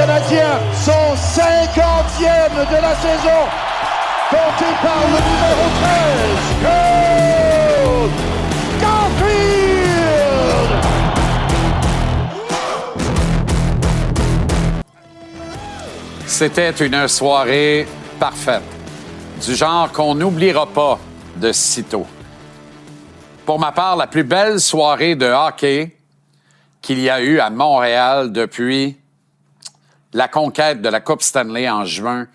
Canadien, son 50e de la saison, porté par le numéro 13, Cole Caulfield! C'était une soirée parfaite, du genre qu'on n'oubliera pas de sitôt. Pour ma part, la plus belle soirée de hockey qu'il y a eu à Montréal depuis la conquête de la Coupe Stanley en juin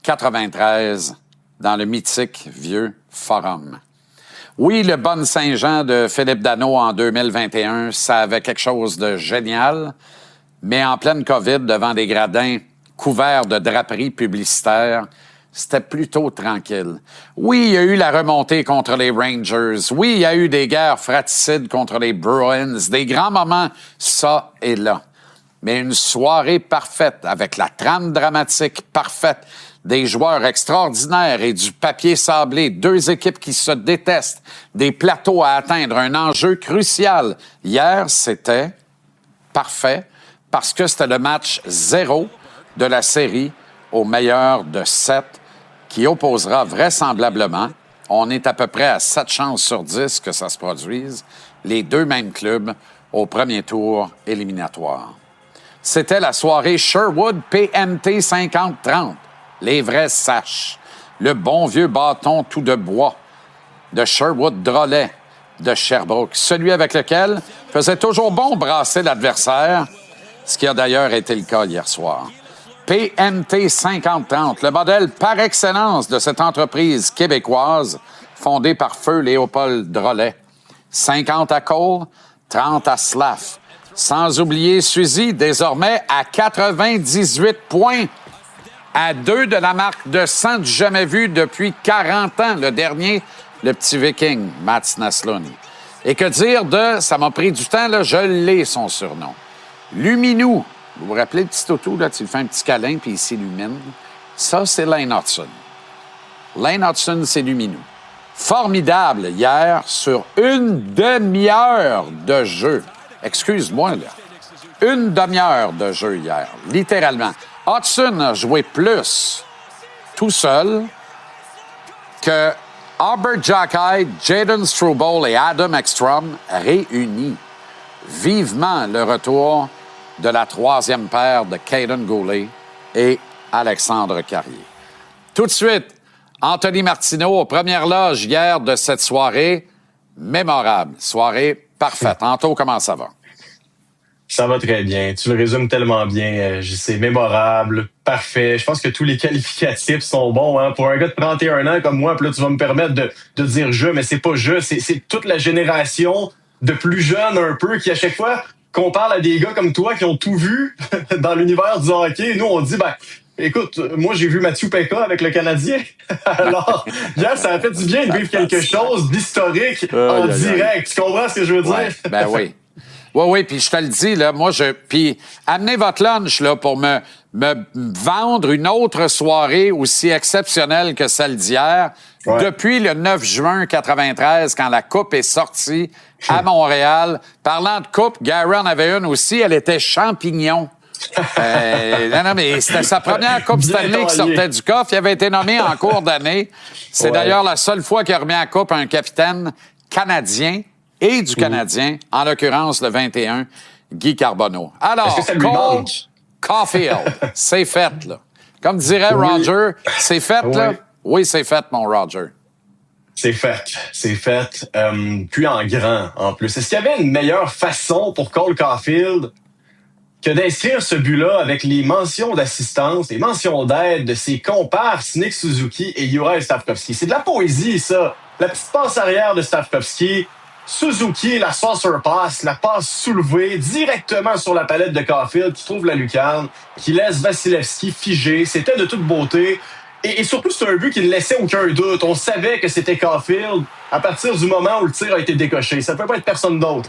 93 dans le mythique vieux Forum. Oui, le Bonne Saint-Jean de Philippe Danault en 2021, ça avait quelque chose de génial, mais en pleine COVID, devant des gradins couverts de draperies publicitaires, c'était plutôt tranquille. Oui, il y a eu la remontée contre les Rangers. Oui, il y a eu des guerres fratricides contre les Bruins. Des grands moments, ça et là. Mais une soirée parfaite, avec la trame dramatique parfaite, des joueurs extraordinaires et du papier sablé, deux équipes qui se détestent, des plateaux à atteindre, un enjeu crucial. Hier, c'était parfait parce que c'était le match 0 de la série au meilleur de 7 qui opposera vraisemblablement, on est à peu près à 7 chances sur 10 que ça se produise, les deux mêmes clubs au premier tour éliminatoire. C'était la soirée Sherwood PMT 50-30, les vrais saches, le bon vieux bâton tout de bois de Sherwood Drolet de Sherbrooke, celui avec lequel faisait toujours bon brasser l'adversaire, ce qui a d'ailleurs été le cas hier soir. PMT 50-30, le modèle par excellence de cette entreprise québécoise fondée par feu Léopold Drolet. 50 à Cole, 30 à Slav. Sans oublier Suzy, désormais à 98 points, à 2 de la marque de 100 du jamais vu depuis 40 ans. Le dernier, le petit viking, Mats Naslund. Et que dire de, ça m'a pris du temps, là, je l'ai son surnom. Luminou. Vous vous rappelez le petit Toto, là, tu lui fais un petit câlin puis il s'illumine. Ça, c'est Lane Hudson. Lane Hudson, c'est Luminou. Formidable hier sur une demi-heure de jeu. Excuse-moi, là. Une demi-heure de jeu hier, littéralement. Hudson a joué plus tout seul que Albert Jacquet, Jayden Struble et Adam Ekstrom réunis. Vivement le retour de la troisième paire de Caden Goulet et Alexandre Carrier. Tout de suite, Anthony Martineau aux premières loges hier de cette soirée mémorable. Soirée parfaite. Anto, comment ça va? Ça va très bien. Tu le résumes tellement bien. C'est mémorable, parfait. Je pense que tous les qualificatifs sont bons. Hein? Pour un gars de 31 ans comme moi, puis là, tu vas me permettre de dire « je », mais c'est pas « je ». C'est toute la génération de plus jeunes un peu qui, à chaque fois qu'on parle à des gars comme toi qui ont tout vu dans l'univers du hockey, nous, on dit, ben, écoute, moi, j'ai vu Mathieu Pekka avec le Canadien. Alors, hier, ça a fait du bien de vivre quelque chose d'historique en direct. Tu comprends ce que je veux dire? Ouais, ben oui. Oui, puis je te le dis, là, puis amenez votre lunch, là, pour me vendre une autre soirée aussi exceptionnelle que celle d'hier. Ouais. Depuis le 9 juin 93, quand la Coupe est sortie à Montréal. Parlant de Coupe, Gary en avait une aussi, elle était champignon. Non, mais c'était sa première Coupe Stanley qui sortait du coffre. Il avait été nommé en cours d'année. C'est d'ailleurs la seule fois qu'il a remis en Coupe un capitaine canadien et du Canadien, en l'occurrence le 21, Guy Carbonneau. Alors, Cole Caulfield, c'est fait, là. Comme dirait Roger, c'est fait, là? Oui, c'est fait, mon Roger. C'est fait. Puis en grand, en plus. Est-ce qu'il y avait une meilleure façon pour Cole Caulfield que d'inscrire ce but-là avec les mentions d'assistance, les mentions d'aide de ses compères Nick Suzuki et Juraj Slafkovský? C'est de la poésie, ça. La petite passe arrière de Slafkovský, Suzuki, la saucer passe, la passe soulevée directement sur la palette de Caulfield qui trouve la lucarne, qui laisse Vasilevskiy figé. C'était de toute beauté. Et surtout, c'est un but qui ne laissait aucun doute. On savait que c'était Caulfield à partir du moment où le tir a été décoché. Ça ne peut pas être personne d'autre.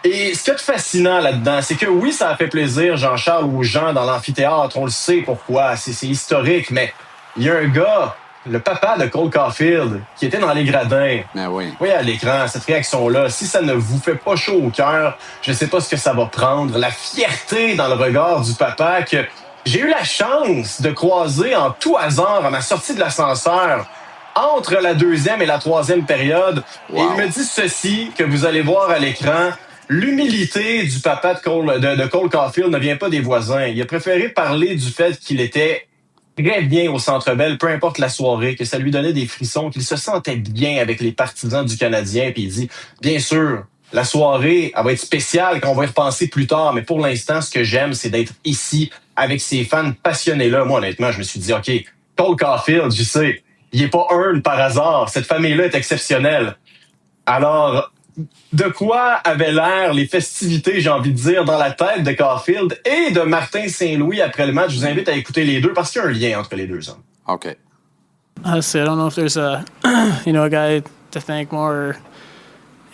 Et ce qui est fascinant là-dedans, c'est que oui, ça a fait plaisir, Jean-Charles, aux gens dans l'amphithéâtre. On le sait pourquoi. C'est historique. Mais il y a un gars, le papa de Cole Caulfield, qui était dans les gradins. Ben oui. Oui, à l'écran, cette réaction-là, si ça ne vous fait pas chaud au cœur, je ne sais pas ce que ça va prendre. La fierté dans le regard du papa que j'ai eu la chance de croiser en tout hasard à ma sortie de l'ascenseur entre la 2e et la 3e période. Wow. Et il me dit ceci que vous allez voir à l'écran. L'humilité du papa de Cole Caulfield ne vient pas des voisins. Il a préféré parler du fait qu'il était très bien au Centre Bell, peu importe la soirée, que ça lui donnait des frissons, qu'il se sentait bien avec les partisans du Canadien. Puis il dit, bien sûr, la soirée, elle va être spéciale quand on va y repenser plus tard, mais pour l'instant, ce que j'aime, c'est d'être ici avec ces fans passionnés-là. Moi, honnêtement, je me suis dit, OK, Cole Caulfield, je sais, il est pas un par hasard. Cette famille-là est exceptionnelle. Alors, de quoi avaient l'air les festivités, j'ai envie de dire, dans la tête de Caulfield et de Martin Saint-Louis après le match? Je vous invite à écouter les deux parce qu'il y a un lien entre les deux hommes. OK. Honestly, I don't know if there's a guy to thank more,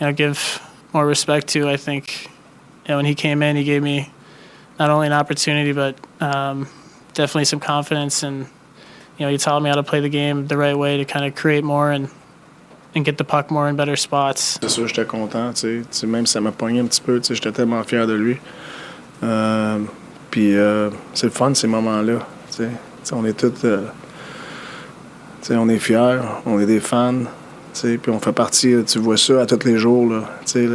or, give more respect to. I think, when he came in, he gave me not only an opportunity, but definitely some confidence. And, he taught me how to play the game the right way to kind of create more and get the puck more in better spots. C'est sûr, j'étais content, tu sais, même si ça m'a pogné un petit peu, tu sais, j'étais tellement fier de lui. Puis c'est le fun, ces moments-là, tu sais, on est tous, tu sais, on est fiers, on est des fans, tu sais, puis on fait partie, tu vois ça à tous les jours, là, tu sais,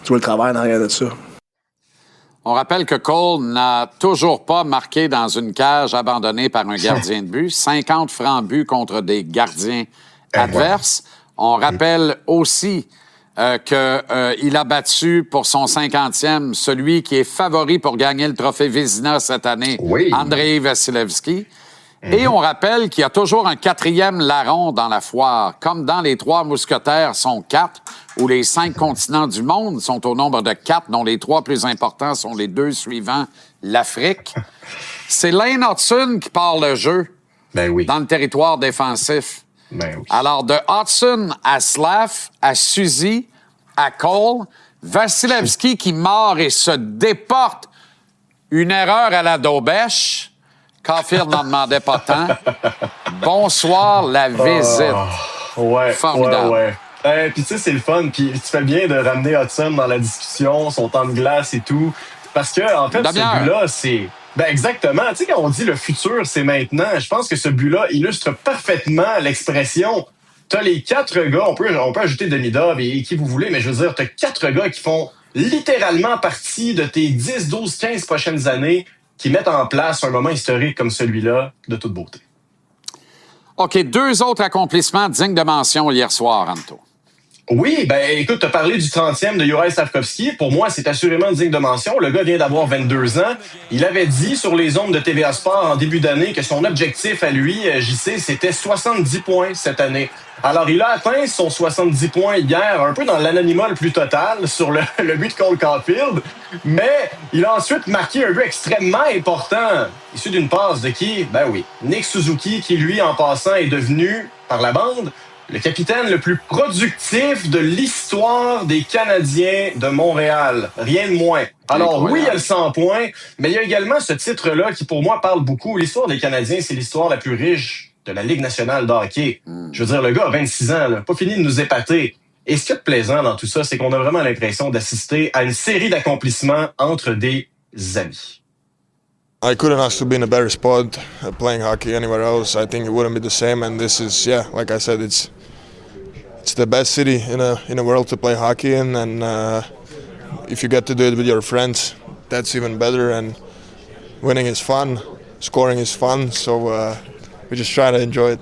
tu vois le travail en arrière de ça. On rappelle que Cole n'a toujours pas marqué dans une cage abandonnée par un gardien de but. 50 francs buts contre des gardiens adverses. On rappelle aussi qu'il a battu pour son 50e celui qui est favori pour gagner le trophée Vézina cette année, Andrei Vasilevski. Et on rappelle qu'il y a toujours un 4e larron dans la foire, comme dans les 3 mousquetaires sont 4, où les 5 continents du monde sont au nombre de 4, dont les 3 plus importants sont les 2 suivants, l'Afrique. C'est Lane Hudson qui part le jeu dans le territoire défensif. Alors, de Hudson à Slav, à Suzy, à Cole, Vasilevski qui mord et se déporte. Une erreur à la Daubèche. Caulfield n'en demandait pas tant. Bonsoir, la visite. Formidable. Puis tu sais, c'est le fun. Puis tu fais bien de ramener Hudson dans la discussion, son temps de glace et tout. Parce que, en fait, ce but-là, c'est... exactement. Tu sais, quand on dit le futur, c'est maintenant, je pense que ce but-là illustre parfaitement l'expression. T'as les 4 gars, on peut ajouter Demidov et qui vous voulez, mais je veux dire, t'as 4 gars qui font littéralement partie de tes 10, 12, 15 prochaines années qui mettent en place un moment historique comme celui-là de toute beauté. OK, 2 autres accomplissements dignes de mention hier soir, Anto. Oui, écoute, tu as parlé du 30e de Juraj Slafkovský. Pour moi, c'est assurément digne de mention. Le gars vient d'avoir 22 ans. Il avait dit sur les ondes de TVA Sport en début d'année que son objectif à lui, JC, c'était 70 points cette année. Alors, il a atteint son 70 points hier, un peu dans l'anonymat le plus total sur le but de Cole Caulfield. Mais il a ensuite marqué un but extrêmement important, issu d'une passe de qui? Nick Suzuki, qui lui, en passant, est devenu, par la bande, le capitaine le plus productif de l'histoire des Canadiens de Montréal. Rien de moins. Alors oui, il y a le 100 points, mais il y a également ce titre-là qui, pour moi, parle beaucoup. L'histoire des Canadiens, c'est l'histoire la plus riche de la Ligue nationale de hockey. Je veux dire, le gars a 26 ans, là, pas fini de nous épater. Et ce qui est plaisant dans tout ça, c'est qu'on a vraiment l'impression d'assister à une série d'accomplissements entre des amis. I couldn't ask to be in a better spot playing hockey anywhere else. I think it wouldn't be the same. And this is, like I said, it's the best city in the world to play hockey in. And if you get to do it with your friends, that's even better. And winning is fun, scoring is fun. So we just try to enjoy it.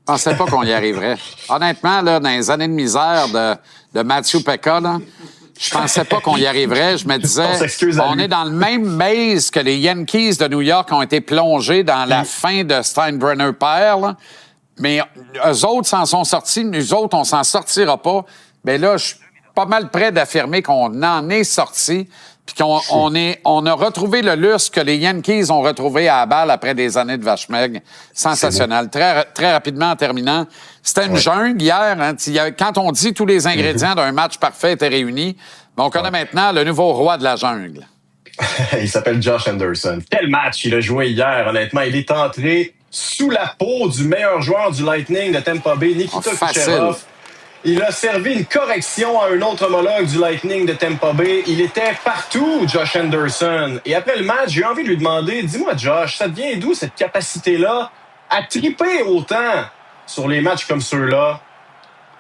Je pensais pas qu'on y arriverait. Honnêtement, là, dans les années de misère de Matthew Pekka, là, je pensais pas qu'on y arriverait. Je me disais, on est dans le même maze que les Yankees de New York ont été plongés dans la fin de Steinbrenner père. Là. Mais eux autres s'en sont sortis, nous autres, on s'en sortira pas. Mais là, je suis pas mal près d'affirmer qu'on en est sortis, puis on a retrouvé le lustre que les Yankees ont retrouvé à la balle après des années de vache maigre. Sensationnel. Très, très rapidement, en terminant, c'était une jungle hier. Hein. Quand on dit tous les ingrédients d'un match parfait étaient réunis, on connaît maintenant le nouveau roi de la jungle. Il s'appelle Josh Anderson. Quel match il a joué hier, honnêtement. Il est entré sous la peau du meilleur joueur du Lightning de Tampa Bay, Nikita Kucherov. Il a servi une correction à un autre homologue du Lightning de Tampa Bay. Il était partout, Josh Anderson. Et après le match, j'ai envie de lui demander, dis-moi Josh, ça te vient d'où cette capacité-là à triper autant sur les matchs comme ceux-là?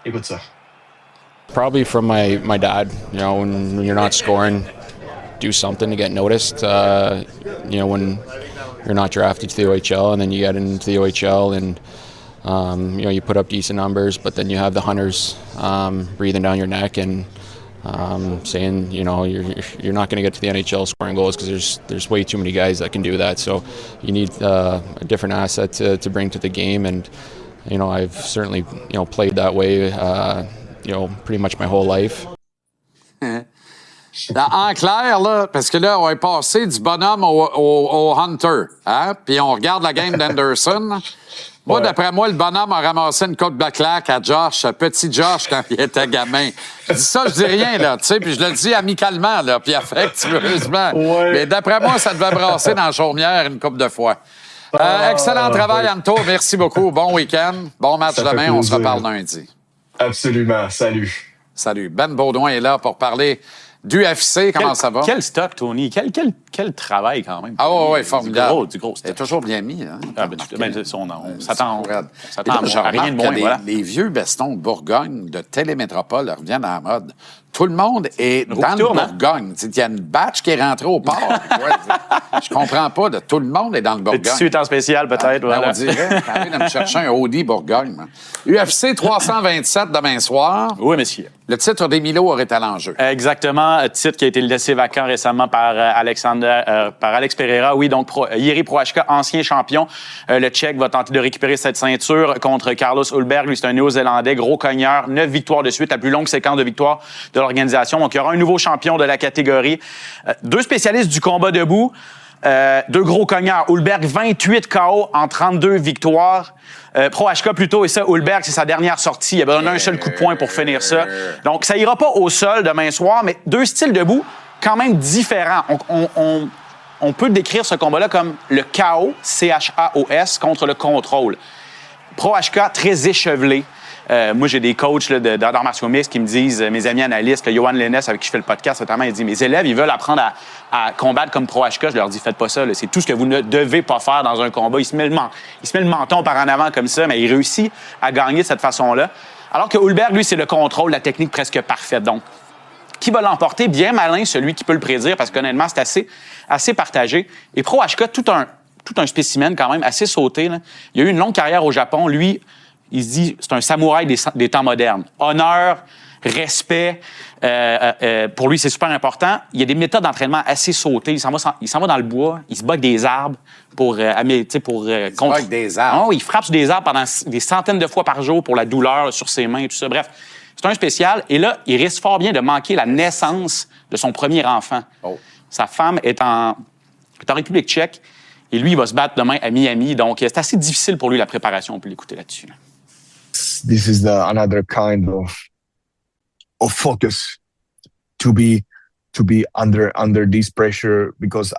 Écoute ça. Probably from my dad. You know, when you're not scoring, do something to get noticed. You know, when you're not drafted to the OHL and then you get into the OHL and you know, you put up decent numbers, but then you have the hunters breathing down your neck and saying, you know, you're not going to get to the NHL scoring goals because there's way too many guys that can do that. So you need a different asset to bring to the game, and you know, I've certainly, you know, played that way, you know, pretty much my whole life. En clair, là, parce que là, on est passé du bonhomme au hunter, hein? Puis on regarde la game d'Anderson. Moi, d'après moi, le bonhomme a ramassé une côte de claque à Josh, petit Josh, quand il était gamin. Je dis ça, je dis rien, là, tu sais, puis je le dis amicalement, là, puis affectueusement. Ouais. Mais d'après moi, ça devait brasser dans la chaumière une couple de fois. Excellent travail, Anto. Merci beaucoup. Bon week-end. Bon match demain. On se reparle lundi. Absolument. Salut. Salut. Ben Baudouin est là pour parler d'UFC. Comment ça va? Quel stock, Tony. Quel travail, quand même. Ah oui, formidable. Du gros stock. C'est toujours bien mis. Hein? Ah, ben, on s'attend à rien de moins. Voilà. Les vieux bastons de Bourgogne, de Télémétropole, reviennent à la mode. Tout le monde est dans le Bourgogne. Il y a une batch qui est rentrée au port. Je comprends pas. Tout le monde est dans le Bourgogne. Le tissu est en spécial, peut-être. Voilà. On dirait. T'as envie de me chercher un Audi Bourgogne. UFC 327 demain soir. Oui, monsieur. Le titre d'Emilio aurait à l'enjeu. Exactement. Titre qui a été laissé vacant récemment par Alex Pereira. Oui, donc Jiří Procházka, ancien champion. Le Tchèque va tenter de récupérer cette ceinture contre Carlos Ulberg. Lui, c'est un Néo-Zélandais, gros cogneur. 9 victoires de suite, la plus longue séquence de victoires de l'organisation. Donc, il y aura un nouveau champion de la catégorie. Deux spécialistes du combat debout. Deux gros cogneurs. Ulberg, 28 KO en 32 victoires. Procházka plutôt, et ça, Ulberg, c'est sa dernière sortie. Il a besoin d'un seul coup de poing pour finir ça. Donc, ça ira pas au sol demain soir, mais deux styles debout quand même différents. On peut décrire ce combat-là comme le KO, C-H-A-O-S, contre le contrôle. Procházka, très échevelé. Moi, j'ai des coachs d'arts martiaux mixtes qui me disent, mes amis analystes, Johan Lennes, avec qui je fais le podcast, notamment, il dit, mes élèves, ils veulent apprendre à combattre comme Procházka. Je leur dis, faites pas ça. Là. C'est tout ce que vous ne devez pas faire dans un combat. Il se met le menton par en avant comme ça, mais il réussit à gagner de cette façon-là. Alors que Ulberg, lui, c'est le contrôle, la technique presque parfaite. Donc, qui va l'emporter? Bien malin, celui qui peut le prédire, parce qu'honnêtement, c'est assez partagé. Et Procházka, tout un spécimen quand même, assez sauté. Là. Il a eu une longue carrière au Japon. Lui, il se dit, c'est un samouraï des temps modernes. Honneur, respect, pour lui, c'est super important. Il y a des méthodes d'entraînement assez sautées. Il s'en va dans le bois, il se bat avec des arbres pour il se bat avec des arbres? Oh, il frappe sur des arbres pendant des centaines de fois par jour pour la douleur sur ses mains et tout ça. Bref, c'est un spécial. Et là, il risque fort bien de manquer la naissance de son premier enfant. Oh. Sa femme est en République tchèque et lui, il va se battre demain à Miami. Donc, c'est assez difficile pour lui, la préparation. On peut l'écouter là-dessus. Là. This is another kind of focus to be under this pressure, because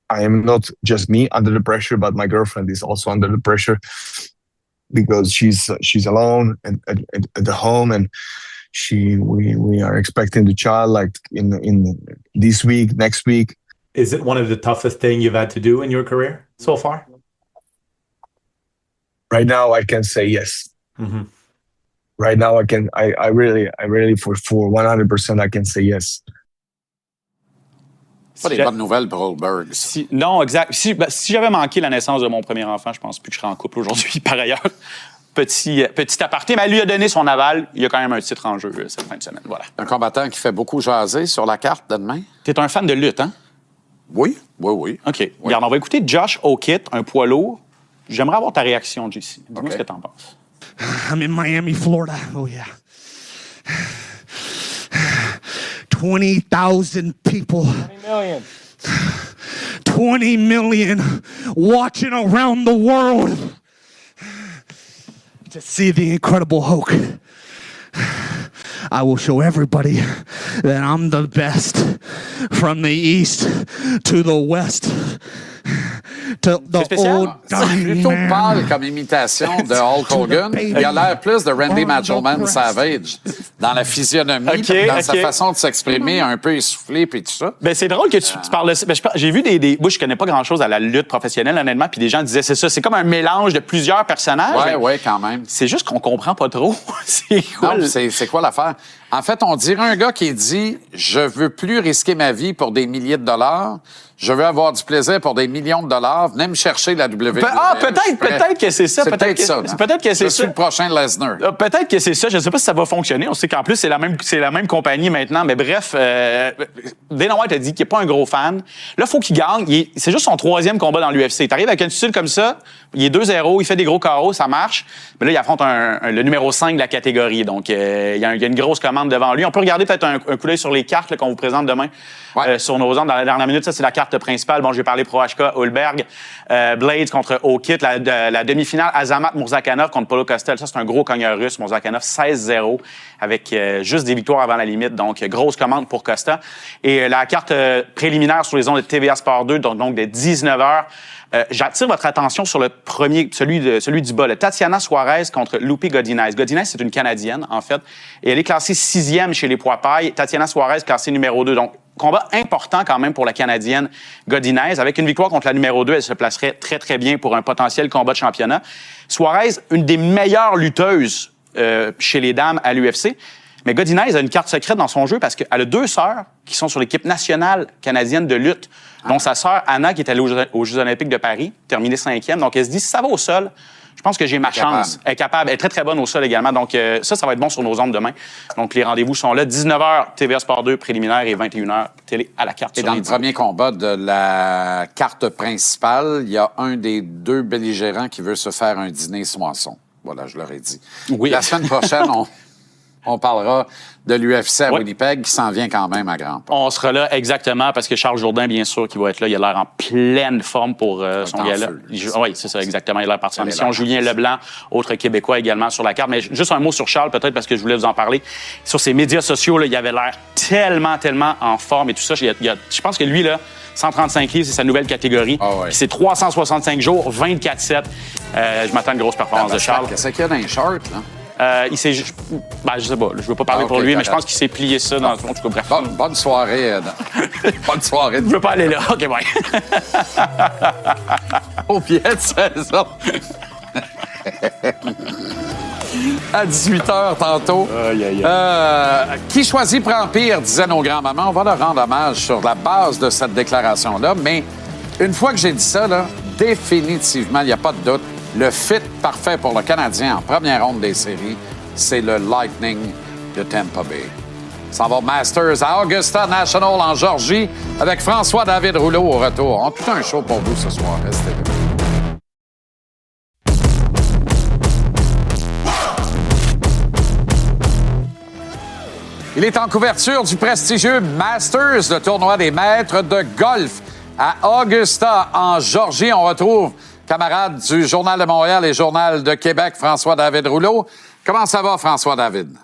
I am not just me under the pressure, but my girlfriend is also under the pressure because she's alone at the home, and we are expecting the child like in this week, next week. Is it one of the toughest things you've had to do in your career so far? Right now, I can say yes. Mm-hmm. Right now, I really for 100%, I can say yes. Pas des bonnes nouvelles pour Ulberg. Non, exact. Si j'avais manqué la naissance de mon premier enfant, je pense plus que je serais en couple aujourd'hui. Par ailleurs, petit aparté, mais elle lui a donné son aval. Il y a quand même un titre en jeu cette fin de semaine. Voilà. Un combattant qui fait beaucoup jaser sur la carte de demain. T'es un fan de lutte, hein? Oui. OK. Oui. Regarde, on va écouter Josh O'Kitt, un poids lourd. J'aimerais avoir ta réaction, JC. Dis-moi ce que t'en penses. I'm in Miami, Florida. Oh, yeah. 20,000 people. 20 million. 20 million watching around the world to see the Incredible Hulk. I will show everybody that I'm the best, from the east to the west the spécial. old C'est dying plutôt man. pâle comme imitation de Hulk Hogan. Il a l'air plus de Randy Machoman Savage dans la physionomie, dans sa façon de s'exprimer, un peu essoufflé puis tout ça. Ben, c'est drôle que tu parles de ça. Ben, j'ai vu moi, je connais pas grand-chose à la lutte professionnelle, honnêtement, puis des gens disaient, c'est ça, c'est comme un mélange de plusieurs personnages. Ouais, quand même. C'est juste qu'on comprend pas trop. C'est quoi? Non, c'est quoi l'affaire? En fait, on dirait un gars qui dit « Je veux plus risquer ma vie pour des milliers de dollars. Je veux avoir du plaisir pour des millions de dollars. Venez me chercher la WWE. » Peut-être que c'est ça. C'est peut-être ça. Peut-être que c'est Je ça. suis le prochain Lesnar. Peut-être que c'est ça. Je ne sais pas si ça va fonctionner. On sait qu'en plus, c'est la même compagnie maintenant. Mais bref, Dana White a dit qu'il n'est pas un gros fan. Là, il faut qu'il gagne. C'est juste son 3e combat dans l'UFC. Tu arrives avec un style comme ça, il est 2-0, il fait des gros KO, ça marche. Mais là, il affronte le numéro 5 de la catégorie. Donc, il y a une grosse commande devant lui. On peut regarder peut-être un coup d'œil sur les cartes là, qu'on vous présente demain sur nos ondes dans la dernière minute. Ça, c'est la carte principale. Bon, j'ai parlé Prohachka, Hulberg, Blades contre O'Kit, la demi-finale, Azamat Murzakanov contre Paulo Costa. Ça, c'est un gros cogneur russe. Murzakanov, 16-0, avec juste des victoires avant la limite. Donc, grosse commande pour Costa. Et la carte préliminaire sur les ondes de TVA Sport 2, donc de 19h. J'attire votre attention sur le premier, celui du bas, le Tatiana Suarez contre Lupi Godinez. Godinez, c'est une Canadienne, en fait, et elle est classée 6e chez les poids pailles. Tatiana Suarez, classée numéro 2. Donc, combat important quand même pour la Canadienne Godinez. Avec une victoire contre la numéro 2, elle se placerait très, très bien pour un potentiel combat de championnat. Suarez, une des meilleures lutteuses chez les dames à l'UFC. Mais Godinez a une carte secrète dans son jeu parce qu'elle a 2 sœurs qui sont sur l'équipe nationale canadienne de lutte, dont sa sœur Anna, qui est allée aux Jeux olympiques de Paris, terminée 5e. Donc, elle se dit, si ça va au sol, je pense que j'ai ma chance. Elle est capable. Elle est très, très bonne au sol également. Donc, ça va être bon sur nos ondes demain. Donc, les rendez-vous sont là. 19h, TVA Sport 2 préliminaire et 21h, télé à la carte. Et dans le premier combat de la carte principale, il y a un des 2 belligérants qui veut se faire un dîner soisson. Voilà, je leur ai dit. Oui. La semaine prochaine, on parlera de l'UFC à Winnipeg qui s'en vient quand même à grands pas. On sera là exactement parce que Charles Jourdain, bien sûr, qui va être là, il a l'air en pleine forme pour son gala. Oui, c'est ça, exactement. Il a l'air parti en mission. Julien Leblanc, autre Québécois également sur la carte. Mais juste un mot sur Charles, peut-être parce que je voulais vous en parler. Sur ses médias sociaux, là, il avait l'air tellement en forme et tout ça. Je pense que lui, là, 135 livres, c'est sa nouvelle catégorie. C'est 365 jours, 24/7. Je m'attends à une grosse performance de Charles. Qu'est-ce qu'il y a dans les shorts, là? Je sais pas, je veux pas parler pour lui, mais je pense qu'il s'est plié ça dans son... En tout cas, bref. Bonne soirée. Bonne soirée. Je veux pas aller là. OK, bye. Au pied de saison. À 18h tantôt. Qui choisit prend pire, disaient nos grands-mamans. On va leur rendre hommage sur la base de cette déclaration-là. Mais une fois que j'ai dit ça, là, définitivement, il n'y a pas de doute, le fit parfait pour le Canadien en première ronde des séries, c'est le Lightning de Tampa Bay. Ça va au Masters à Augusta National en Georgie avec François-David Rouleau au retour. On a tout un show pour vous ce soir. Restez là. Il est en couverture du prestigieux Masters, le tournoi des maîtres de golf à Augusta en Georgie. On retrouve camarade du Journal de Montréal et Journal de Québec, François-David Rouleau. Comment ça va, François-David?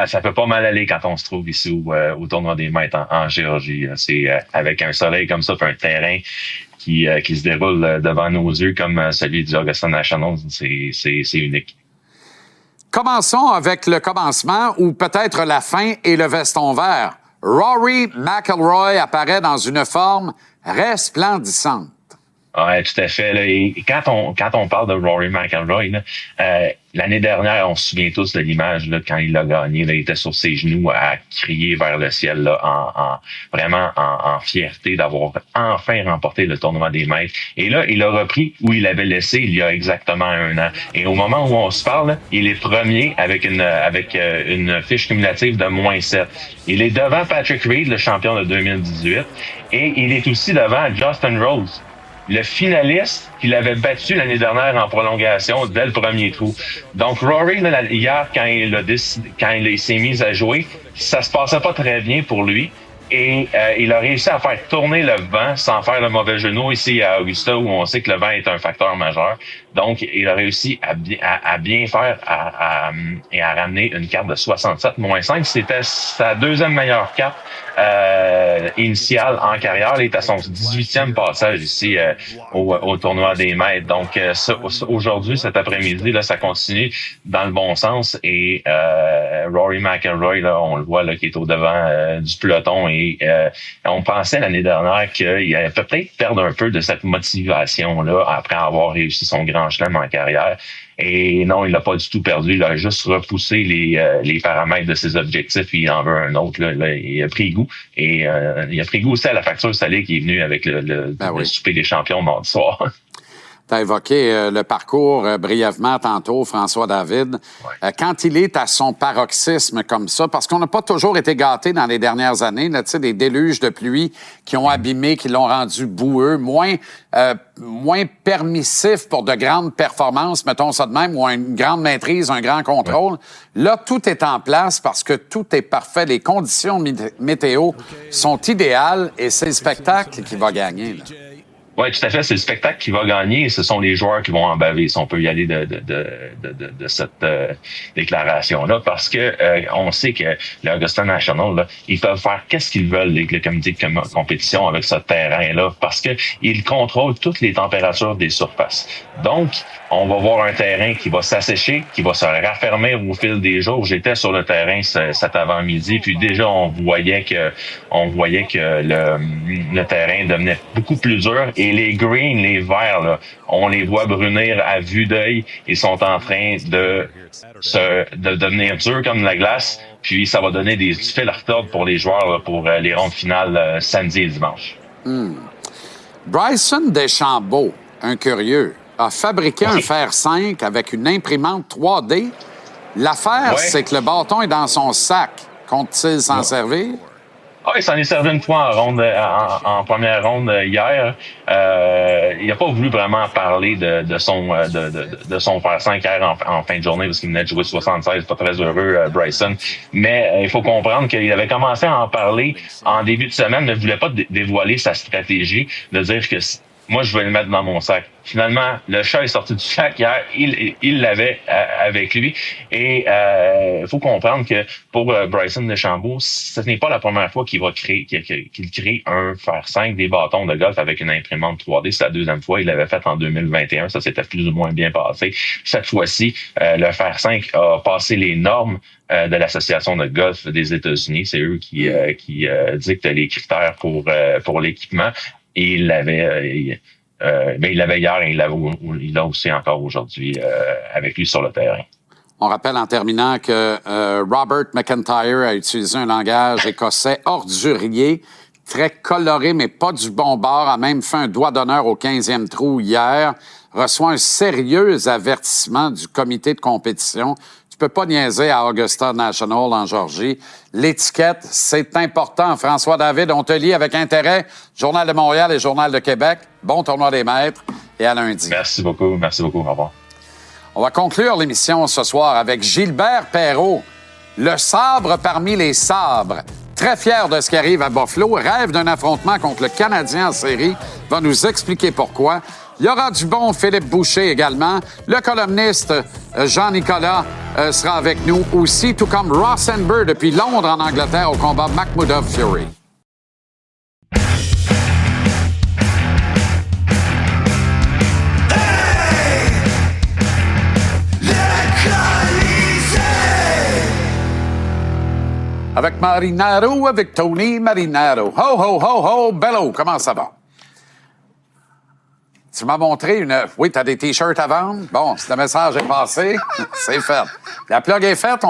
Ça peut pas mal aller quand on se trouve ici au tournoi des maîtres en Géorgie. C'est avec un soleil comme ça, puis un terrain qui se déroule devant nos yeux comme celui du Augusta National. C'est unique. Commençons avec le commencement ou peut-être la fin et le veston vert. Rory McIlroy apparaît dans une forme resplendissante. Ouais, tout à fait. Là. Et quand on parle de Rory McIlroy, là, l'année dernière, on se souvient tous de l'image là, quand il a gagné. Là, il était sur ses genoux à crier vers le ciel, là, vraiment en fierté d'avoir enfin remporté le tournoi des maîtres. Et là, il a repris où il avait laissé il y a exactement 1 an. Et au moment où on se parle, là, il est premier avec une fiche cumulative de -7. Il est devant Patrick Reed, le champion de 2018, et il est aussi devant Justin Rose, le finaliste qu'il avait battu l'année dernière en prolongation dès le premier trou. Donc Rory, là, hier, quand il s'est mis à jouer, ça se passait pas très bien pour lui. Et il a réussi à faire tourner le vent sans faire le mauvais genou ici à Augusta, où on sait que le vent est un facteur majeur. Donc, il a réussi à bien faire et à ramener une carte de 67-5. C'était sa deuxième meilleure carte initiale en carrière. Il est à son 18e passage ici au tournoi des maîtres. Donc, aujourd'hui, cet après-midi, là, ça continue dans le bon sens. Et Rory McIlroy, là, on le voit là, qui est au devant du peloton. Et on pensait l'année dernière qu'il allait peut-être perdre un peu de cette motivation-là après avoir réussi son grand chelem en carrière. Et non, il l'a pas du tout perdu. Il a juste repoussé les paramètres de ses objectifs. Puis il en veut un autre. Là, il a pris goût. Et il a pris goût aussi à la facture salée qui est venue avec le souper des champions mardi soir. Tu as évoqué le parcours brièvement tantôt, François David. Ouais. Quand il est à son paroxysme comme ça, parce qu'on n'a pas toujours été gâtés dans les dernières années, là, des déluges de pluie qui ont abîmé, qui l'ont rendu boueux, moins permissif pour de grandes performances, mettons ça de même, ou une grande maîtrise, un grand contrôle. Ouais. Là, tout est en place parce que tout est parfait. Les conditions météo sont idéales et c'est le spectacle qui va gagner, là. Oui, tout à fait. C'est le spectacle qui va gagner et ce sont les joueurs qui vont en baver, si on peut y aller de cette déclaration-là, parce que on sait que l'Augusta National, là, ils peuvent faire qu'est-ce qu'ils veulent, le comité de compétition avec ce terrain-là, parce que ils contrôlent toutes les températures des surfaces. Donc, on va voir un terrain qui va s'assécher, qui va se raffermer au fil des jours. J'étais sur le terrain cet avant-midi, puis déjà on voyait que le terrain devenait beaucoup plus dur. Et les greens, les verts, là, on les voit brunir à vue d'œil. Ils sont en train de devenir durs comme la glace. Puis ça va donner du fil à retordre pour les joueurs là, pour les rondes finales samedi et dimanche. Bryson DeChambeau, un curieux, a fabriqué un fer 5 avec une imprimante 3D. L'affaire, c'est que le bâton est dans son sac. Compte-t-il s'en servir? Ah, il s'en est servi une fois en première ronde hier. Il n'a pas voulu vraiment parler de son fer 5 hier en fin de journée parce qu'il venait de jouer 76, pas très heureux Bryson. Mais il faut comprendre qu'il avait commencé à en parler en début de semaine, ne voulait pas dévoiler sa stratégie, de dire que moi, je vais le mettre dans mon sac. Finalement, le chat est sorti du sac hier. Il l'avait avec lui. Et il faut comprendre que pour Bryson DeChambeau, ce n'est pas la première fois qu'il crée un fer 5 des bâtons de golf avec une imprimante 3D. C'est la deuxième fois. Il l'avait fait en 2021. Ça s'était plus ou moins bien passé. Cette fois-ci, le fer 5 a passé les normes de l'Association de golf des États-Unis. C'est eux qui dictent les critères pour l'équipement. Et il l'avait hier et il l'a aussi encore aujourd'hui avec lui sur le terrain. On rappelle en terminant que Robert McIntyre a utilisé un langage écossais ordurier, très coloré, mais pas du bon bord, a même fait un doigt d'honneur au 15e trou hier, reçoit un sérieux avertissement du comité de compétition. Tu peux pas niaiser à Augusta National en Georgie. L'étiquette, c'est important. François David, on te lit avec intérêt. Journal de Montréal et Journal de Québec. Bon tournoi des maîtres et à lundi. Merci beaucoup. Merci beaucoup. Au revoir. On va conclure l'émission ce soir avec Gilbert Perreault, le sabre parmi les sabres. Très fier de ce qui arrive à Buffalo, rêve d'un affrontement contre le Canadien en série, va nous expliquer pourquoi. Il y aura du bon Philippe Boucher également. Le columniste Jean-Nicolas sera avec nous aussi, tout comme Ross Enber depuis Londres en Angleterre au combat Makhmoudov-Fury. Avec Marinaro, avec Tony Marinaro. Ho, ho, ho, ho, bello, comment ça va? Tu m'as montré une... Oui, tu as des T-shirts à vendre? Bon, si le message est passé, c'est fait. La plug est faite,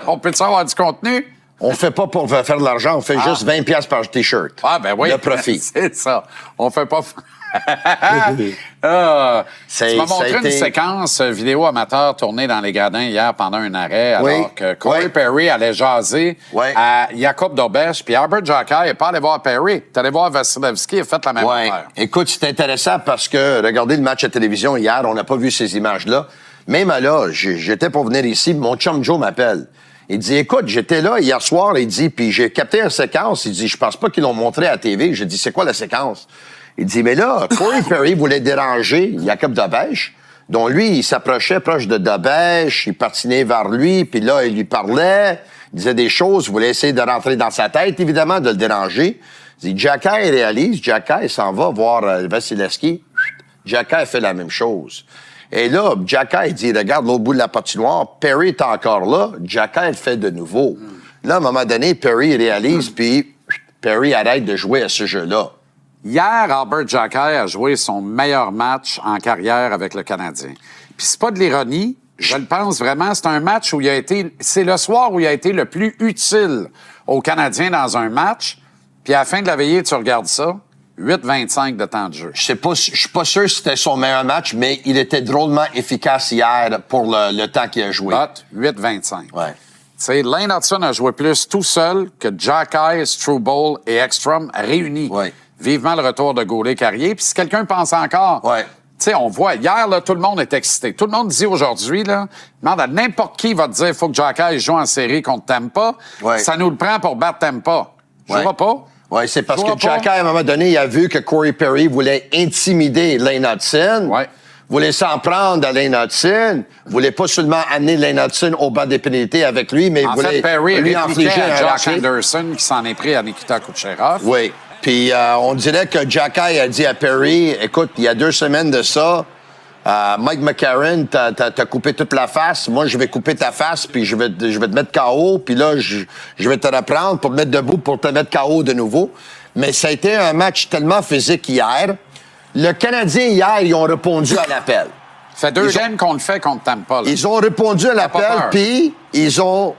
on peut-tu avoir du contenu? On fait pas pour faire de l'argent, on fait juste 20$ par T-shirt. Ah, ben oui. Le profit. C'est ça. On fait pas... tu m'as montré une séquence vidéo amateur tournée dans les gradins hier pendant un arrêt, alors que Corey Perry allait jaser à Jakub Dobeš, puis Herbert Jacquet n'est pas allé voir Perry. Tu allé voir Vasilevski, il a fait la même affaire. Écoute, c'est intéressant parce que, regardez le match à télévision hier, on n'a pas vu ces images-là. Même là, j'étais pour venir ici, mon chum Joe m'appelle. Il dit, écoute, j'étais là hier soir, il dit, puis j'ai capté une séquence. Il dit, je pense pas qu'ils l'ont montré à la TV. J'ai dit, c'est quoi la séquence? Il dit, mais là, Corey Perry voulait déranger Jacob Dobèche. Donc lui, il s'approchait proche de Dobèche, il patinait vers lui, puis là, il lui parlait, il disait des choses, il voulait essayer de rentrer dans sa tête, évidemment, de le déranger. Il dit, Jacky réalise, Jacky s'en va voir Vasilevski. Jacky fait la même chose. Et là, Jacky dit, regarde l'autre bout de la patinoire, Perry est encore là, Jacky le fait de nouveau. Là, à un moment donné, Perry réalise, puis Perry arrête de jouer à ce jeu-là. Hier, Albert Jacky a joué son meilleur match en carrière avec le Canadien. Puis c'est pas de l'ironie, je le pense vraiment, c'est un match où il a été... C'est le soir où il a été le plus utile aux Canadiens dans un match. Puis à la fin de la veillée, tu regardes ça, 8-25 de temps de jeu. Je suis pas sûr que c'était son meilleur match, mais il était drôlement efficace hier pour le temps qu'il a joué. 8-25. Ouais. Tu sais, Lane Hudson a joué plus tout seul que Jacky, Struble et Ekstrom réunis. Ouais. Vivement le retour de Gaudet-Carrier. Puis si quelqu'un pense encore... Ouais. Tu sais, on voit, hier, là, tout le monde est excité. Tout le monde dit aujourd'hui, là, demande à n'importe qui va te dire, il faut que Jacky joue en série contre Tampa. Ouais. Ça nous le prend pour battre Tampa. Je Ouais. vois pas. Oui, c'est parce Je que vois pas. Jacky, à un moment donné, il a vu que Corey Perry voulait intimider Lane Hudson. Ouais. Voulait s'en prendre à Lane Hudson. Voulait pas seulement amener Lane Hudson au banc des pénalités avec lui, mais En voulait fait, Perry lui répliquait infliger à un Josh racket. Anderson qui s'en est pris à Nikita Kucherov. Oui. Puis on dirait que Jacky a dit à Perry, écoute, il y a 2 semaines de ça, Mike McCarron, t'as coupé toute la face. Moi, je vais couper ta face, puis je vais te mettre KO. Puis là, je vais te reprendre pour te mettre debout, pour te mettre KO de nouveau. Mais ça a été un match tellement physique hier. Le Canadien, hier, ils ont répondu à l'appel. Ça fait 2 games qu'on le fait contre Tampa. Là. Ils ont répondu à pas l'appel, peur. puis ils ont...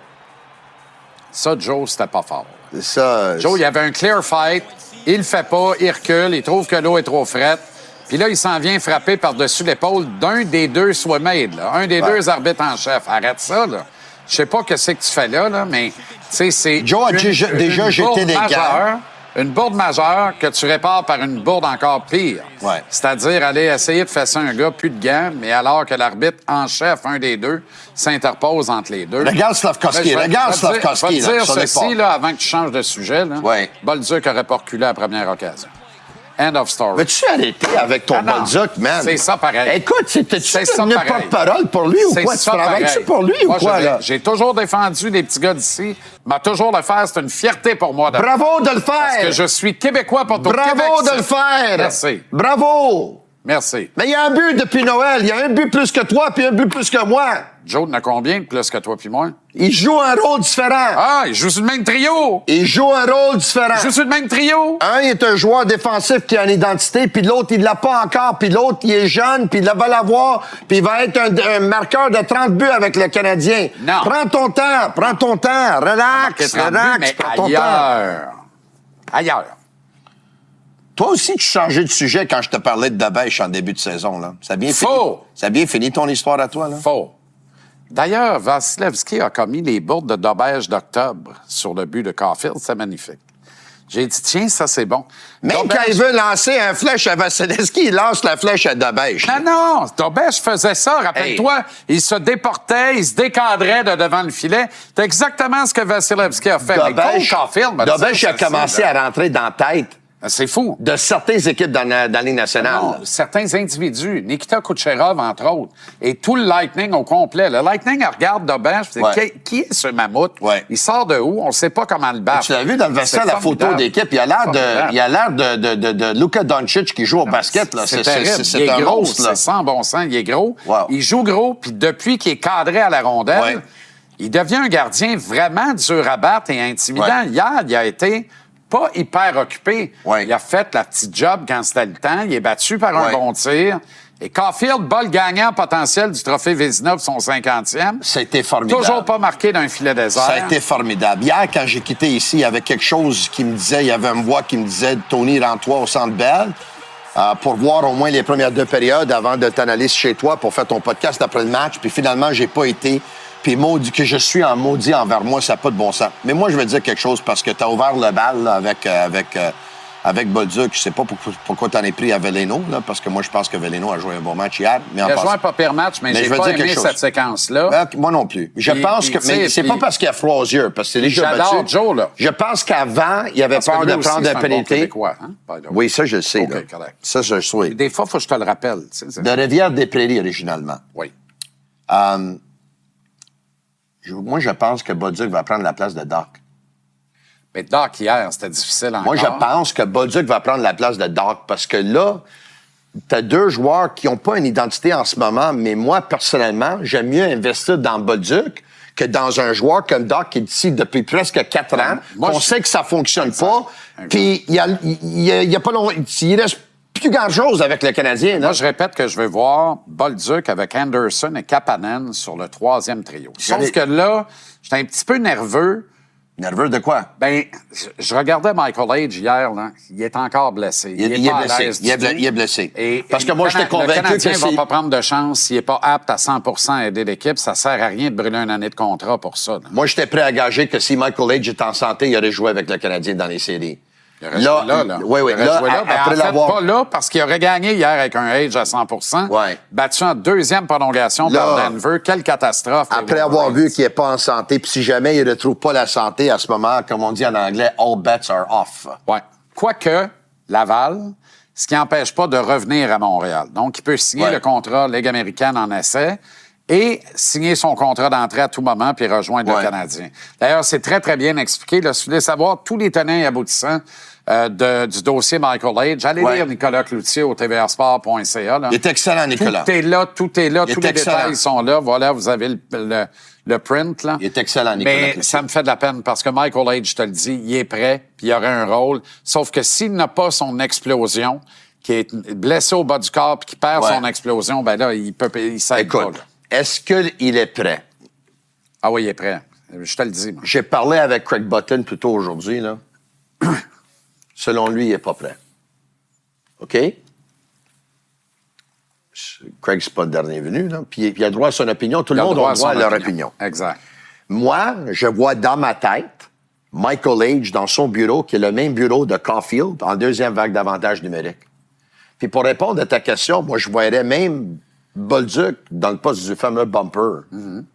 Ça, Joe, c'était pas fort. Ça, Joe, il y avait un clear fight. Il le fait pas, il recule, il trouve que l'eau est trop frette. Puis là, il s'en vient frapper par-dessus l'épaule d'un des 2 Swimade, là, un des 2 arbitres en chef. Arrête ça, là. Je sais pas ce que tu fais là, mais tu sais, c'est Joe a déjà jeté bourde des majeure, une bourde majeure que tu répares par une bourde encore pire. Ouais. C'est-à-dire aller essayer de fesser un gars, plus de gants, mais alors que l'arbitre en chef, un des 2, s'interpose entre les 2. Regarde Slavkovski, regarde Slavkovski. Je vais te dire ceci, là, avant que tu changes de sujet. Là. Ouais. Bolduc aurait pas reculé à la première occasion. End of story. Veux-tu arrêter avec ton non. Bolduc, man? C'est ça pareil. Écoute, C'est ça une pareil. porte-parole pour lui ou C'est quoi? Tu ça travailles-tu pareil. pour lui Moi, ou quoi, là? J'ai toujours défendu les petits gars d'ici. M'a toujours le faire. C'est une fierté pour moi. Bravo de le faire! Parce que je suis Québécois pour tout Québec. Bravo de le faire! Merci. Bravo! Merci. Mais il y a un but depuis Noël. Il y a un but plus que toi, puis un but plus que moi. Joe, en a combien de plus que toi puis moi? Il joue un rôle différent. Ah, il joue sur le même trio! Il joue un rôle différent. Il joue sur le même trio! Un, il est un joueur défensif qui a une identité, puis l'autre, il l'a pas encore, puis l'autre, il est jeune, puis il va l'avoir, puis il va être un marqueur de 30 buts avec le Canadien. Non. Prends ton temps, relax, Mais prends ton temps. Ailleurs. Toi aussi, tu changeais de sujet quand je te parlais de Dobèche en début de saison, là. Ça a bien fini. Faux. Ça a bien fini ton histoire à toi, là? Faux. D'ailleurs, Vasilevski a commis les bourdes de Dobèche d'octobre sur le but de Caulfield. C'est magnifique. J'ai dit, tiens, ça, c'est bon. Même Dobèche- quand il veut lancer un flèche à Vasilevski, il lance la flèche à Dobèche. Non, Dobèche faisait ça. Rappelle-toi, il se déportait, il se décadrait de devant le filet. C'est exactement ce que Vasilevski a fait. Mais Cole Caulfield, ben, Dobèche a ça, commencé là. à rentrer dans la tête C'est fou. de certaines équipes dans la Ligue nationale. Non, certains individus, Nikita Kucherov, entre autres, et tout le Lightning au complet. Le Lightning regarde Dobèche, c'est Ouais. qui est ce mammouth? Ouais. Il sort de où? On ne sait pas comment le battre. Tu l'as vu dans le vestiaire, C'est la photo formidable. d'équipe. Il a l'air de Luka Doncic qui joue au basket. Là. C'est terrible. Il est un gros, monstre, là. c'est sans bon sens. Il est gros. Wow. Il joue gros, puis depuis qu'il est cadré à la rondelle, Ouais. il devient un gardien vraiment dur à battre et intimidant. Ouais. Hier, il a été pas hyper occupé. Ouais. Il a fait la petite job quand c'était le temps. Il est battu par un Ouais. bon tir. Et Caulfield bat le gagnant potentiel du trophée Vézina pour son 50e. C'était formidable. Toujours pas marqué d'un filet désert. Ça a été formidable. Hier, quand j'ai quitté ici, il y avait quelque chose qui me disait, il y avait une voix qui me disait « Tony, rends-toi au Centre Bell pour voir au moins les premières 2 périodes avant de t'analyser chez toi pour faire ton podcast après le match. » Puis finalement, j'ai pas été. Puis maudit que je suis en maudit envers moi, ça n'a pas de bon sens. Mais moi, je vais dire quelque chose parce que tu as ouvert le bal là, avec avec Bolduc, je sais pas pourquoi tu en es pris à Veleno, là, parce que moi, je pense que Veleno a joué un bon match hier. Mais il a joué un pas pire match, mais j'ai pas aimé cette séquence-là. Moi non plus. Je pense que... Mais c'est pas parce qu'il a froid aux yeux, parce que c'est déjà battu. J'adore Joe, là. Je pense qu'avant, il avait peur de prendre la pénalité. Oui, ça, je le sais. Okay, correct. Ça, je le sais. Des fois, il faut que je te le rappelle. De Rivière-des-Prairies, originalement. Oui. Moi, je pense que Bolduc va prendre la place de Doc. Mais Doc, hier, c'était difficile encore. Moi, je pense que Bolduc va prendre la place de Doc parce que là, t'as deux joueurs qui n'ont pas une identité en ce moment, mais moi, personnellement, j'aime mieux investir dans Bolduc que dans un joueur comme Doc qui est ici depuis presque 4 ans. On sait que ça fonctionne pas. Puis, il y a pas longtemps, il reste plus grand-chose avec le Canadien. Là. Moi, je répète que je vais voir Bolduc avec Anderson et Kapanen sur le 3e trio. Sauf que là, j'étais un petit peu nerveux. Nerveux de quoi? Ben, je regardais Michael Age hier, là. Il est encore blessé. Il est blessé. Et parce que moi, j'étais convaincu que le Canadien que va pas prendre de chance. S'il n'est pas apte à 100% à aider l'équipe, ça sert à rien de brûler une année de contrat pour ça. Là. Moi, j'étais prêt à gager que si Michael Age était en santé, il aurait joué avec le Canadien dans les séries. Il aurait joué là. Oui. Après l'avoir... pas là, parce qu'il aurait gagné hier avec un Age à 100%. Ouais. Battu en 2e prolongation par Denver. Quelle catastrophe. Après avoir vu qu'il n'est pas en santé, puis si jamais il ne retrouve pas la santé à ce moment, comme on dit en anglais, all bets are off. Oui. Quoique, Laval, ce qui n'empêche pas de revenir à Montréal. Donc, il peut signer le contrat Ligue américaine en essai et signer son contrat d'entrée à tout moment puis rejoindre le Canadien. D'ailleurs, c'est très, très bien expliqué. Là, si vous voulez savoir tous les tenants et aboutissants du dossier Michael Age, allez lire Nicolas Cloutier au tvrsport.ca. Là. Il est excellent, Nicolas. Tout est là, tous les détails sont là. Voilà, vous avez le print. Là. Il est excellent, Nicolas Mais Cloutier. Ça me fait de la peine parce que Michael Age, je te le dis, il est prêt puis il aurait un rôle. Sauf que s'il n'a pas son explosion, qui est blessé au bas du corps puis qui perd son explosion, ben là, il s'aide pas. Là. Est-ce qu'il est prêt? Ah oui, il est prêt. Je te le dis. Moi. J'ai parlé avec Craig Button plus tôt aujourd'hui. Là. Selon lui, il n'est pas prêt. OK? Craig, c'est pas le dernier venu. Là. Puis il a droit à son opinion. Tout le monde a droit à leur opinion. Exact. Moi, je vois dans ma tête Michael Age dans son bureau, qui est le même bureau de Caulfield, en 2e vague d'avantage numérique. Puis pour répondre à ta question, moi, je voyerais même Bolduc dans le poste du fameux bumper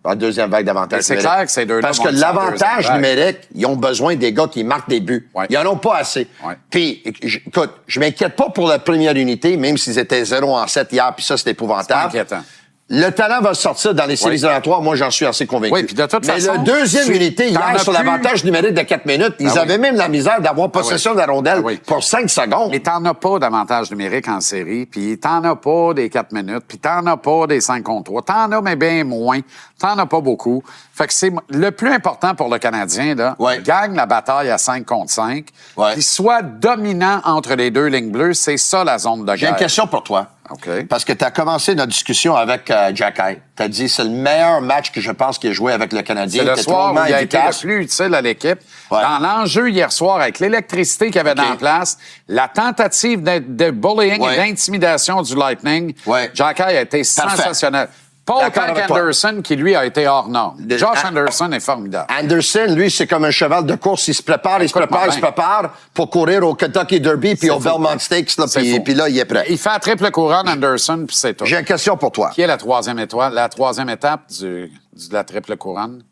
en 2e vague d'avantage numérique. C'est clair que ces deux-là parce que l'avantage numérique, ils ont besoin des gars qui marquent des buts. Ouais. Ils en ont pas assez. Ouais. Puis, écoute, je m'inquiète pas pour la première unité, même s'ils étaient 0-7 hier, puis ça, c'est épouvantable. C'est inquiétant. Le talent va sortir dans les séries éliminatoires, moi, j'en suis assez convaincu. Oui, puis de toute façon... Mais la 2e unité, hier, sur l'avantage numérique de 4 minutes, ils avaient même la misère d'avoir possession de la rondelle pour 5 secondes. Mais t'en as pas d'avantage numérique en série, puis t'en as pas des 4 minutes, puis t'en as pas des 5 contre 3. T'en as, mais bien moins. T'en as pas beaucoup. Fait que c'est le plus important pour le Canadien, là. Gagne la bataille à 5 contre 5, puis soit dominant entre les deux lignes bleues. C'est ça, la zone de guerre. J'ai une question pour toi. OK. Parce que tu as commencé notre discussion avec Jack Eye. Tu as dit c'est le meilleur match que je pense qu'il a joué avec le Canadien. C'est le soir où il a été le plus utile à l'équipe. Dans l'enjeu hier soir, avec l'électricité qu'il y avait dans place, la tentative de bullying et d'intimidation du Lightning, Jack Eye a été sensationnel. Paul Anderson, qui lui a été hors norme. Josh Anderson est formidable. Anderson, lui, c'est comme un cheval de course. Il se prépare, il se prépare pour courir au Kentucky Derby puis au Belmont Stakes. Là, puis là, il est prêt. Il fait la triple couronne, Anderson, puis c'est tout. J'ai une question pour toi. Qui est la 3e étoile, la 3e étape de la triple couronne?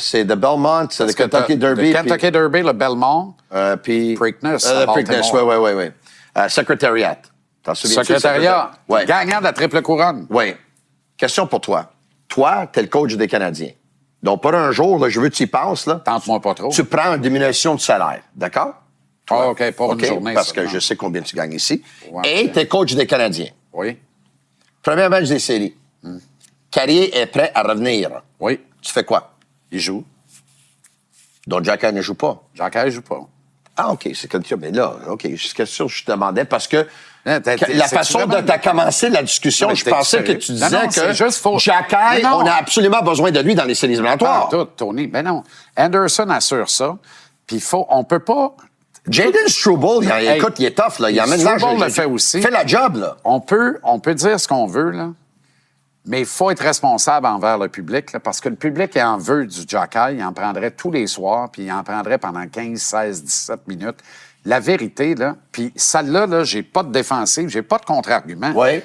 C'est le Belmont, c'est le Kentucky Derby. Le Kentucky Derby, le Belmont, puis Preakness. Preakness, oui. Secretariat. T'en souviens-tu? Secrétariat. Gagnant de la triple couronne. Oui. Question pour toi. Toi, t'es le coach des Canadiens. Donc, pour un jour, là, je veux que tu y passes. Tente-moi pas trop. Tu prends une diminution de salaire, d'accord? Ah, OK, pour une journée. Parce que je sais combien tu gagnes ici. Et t'es coach des Canadiens. Oui. Premier match des séries. Carrier est prêt à revenir. Oui. Tu fais quoi? Il joue. Donc, Jack Eye ne joue pas. Jack Eye ne joue pas. Ah, OK, c'est comme ça. Mais là, OK, c'est sûr que je te demandais parce que la façon dont tu as commencé la discussion, je pensais que tu disais que Jack Eye, on a absolument besoin de lui dans les séries éliminatoires. Tout, Tony. Ben non. Anderson assure ça. Puis on peut pas... Jaden Struble, écoute, il est tough, là. Il amène l'âge. Struble le fait aussi. Fait la job, là. On peut dire ce qu'on veut, là. Mais il faut être responsable envers le public, là, parce que le public en veut du Jack Eye. Il en prendrait tous les soirs, puis il en prendrait pendant 15, 16, 17 minutes. la vérité, là, puis celle-là, là, j'ai pas de défensive, j'ai pas de contre-argument. Oui.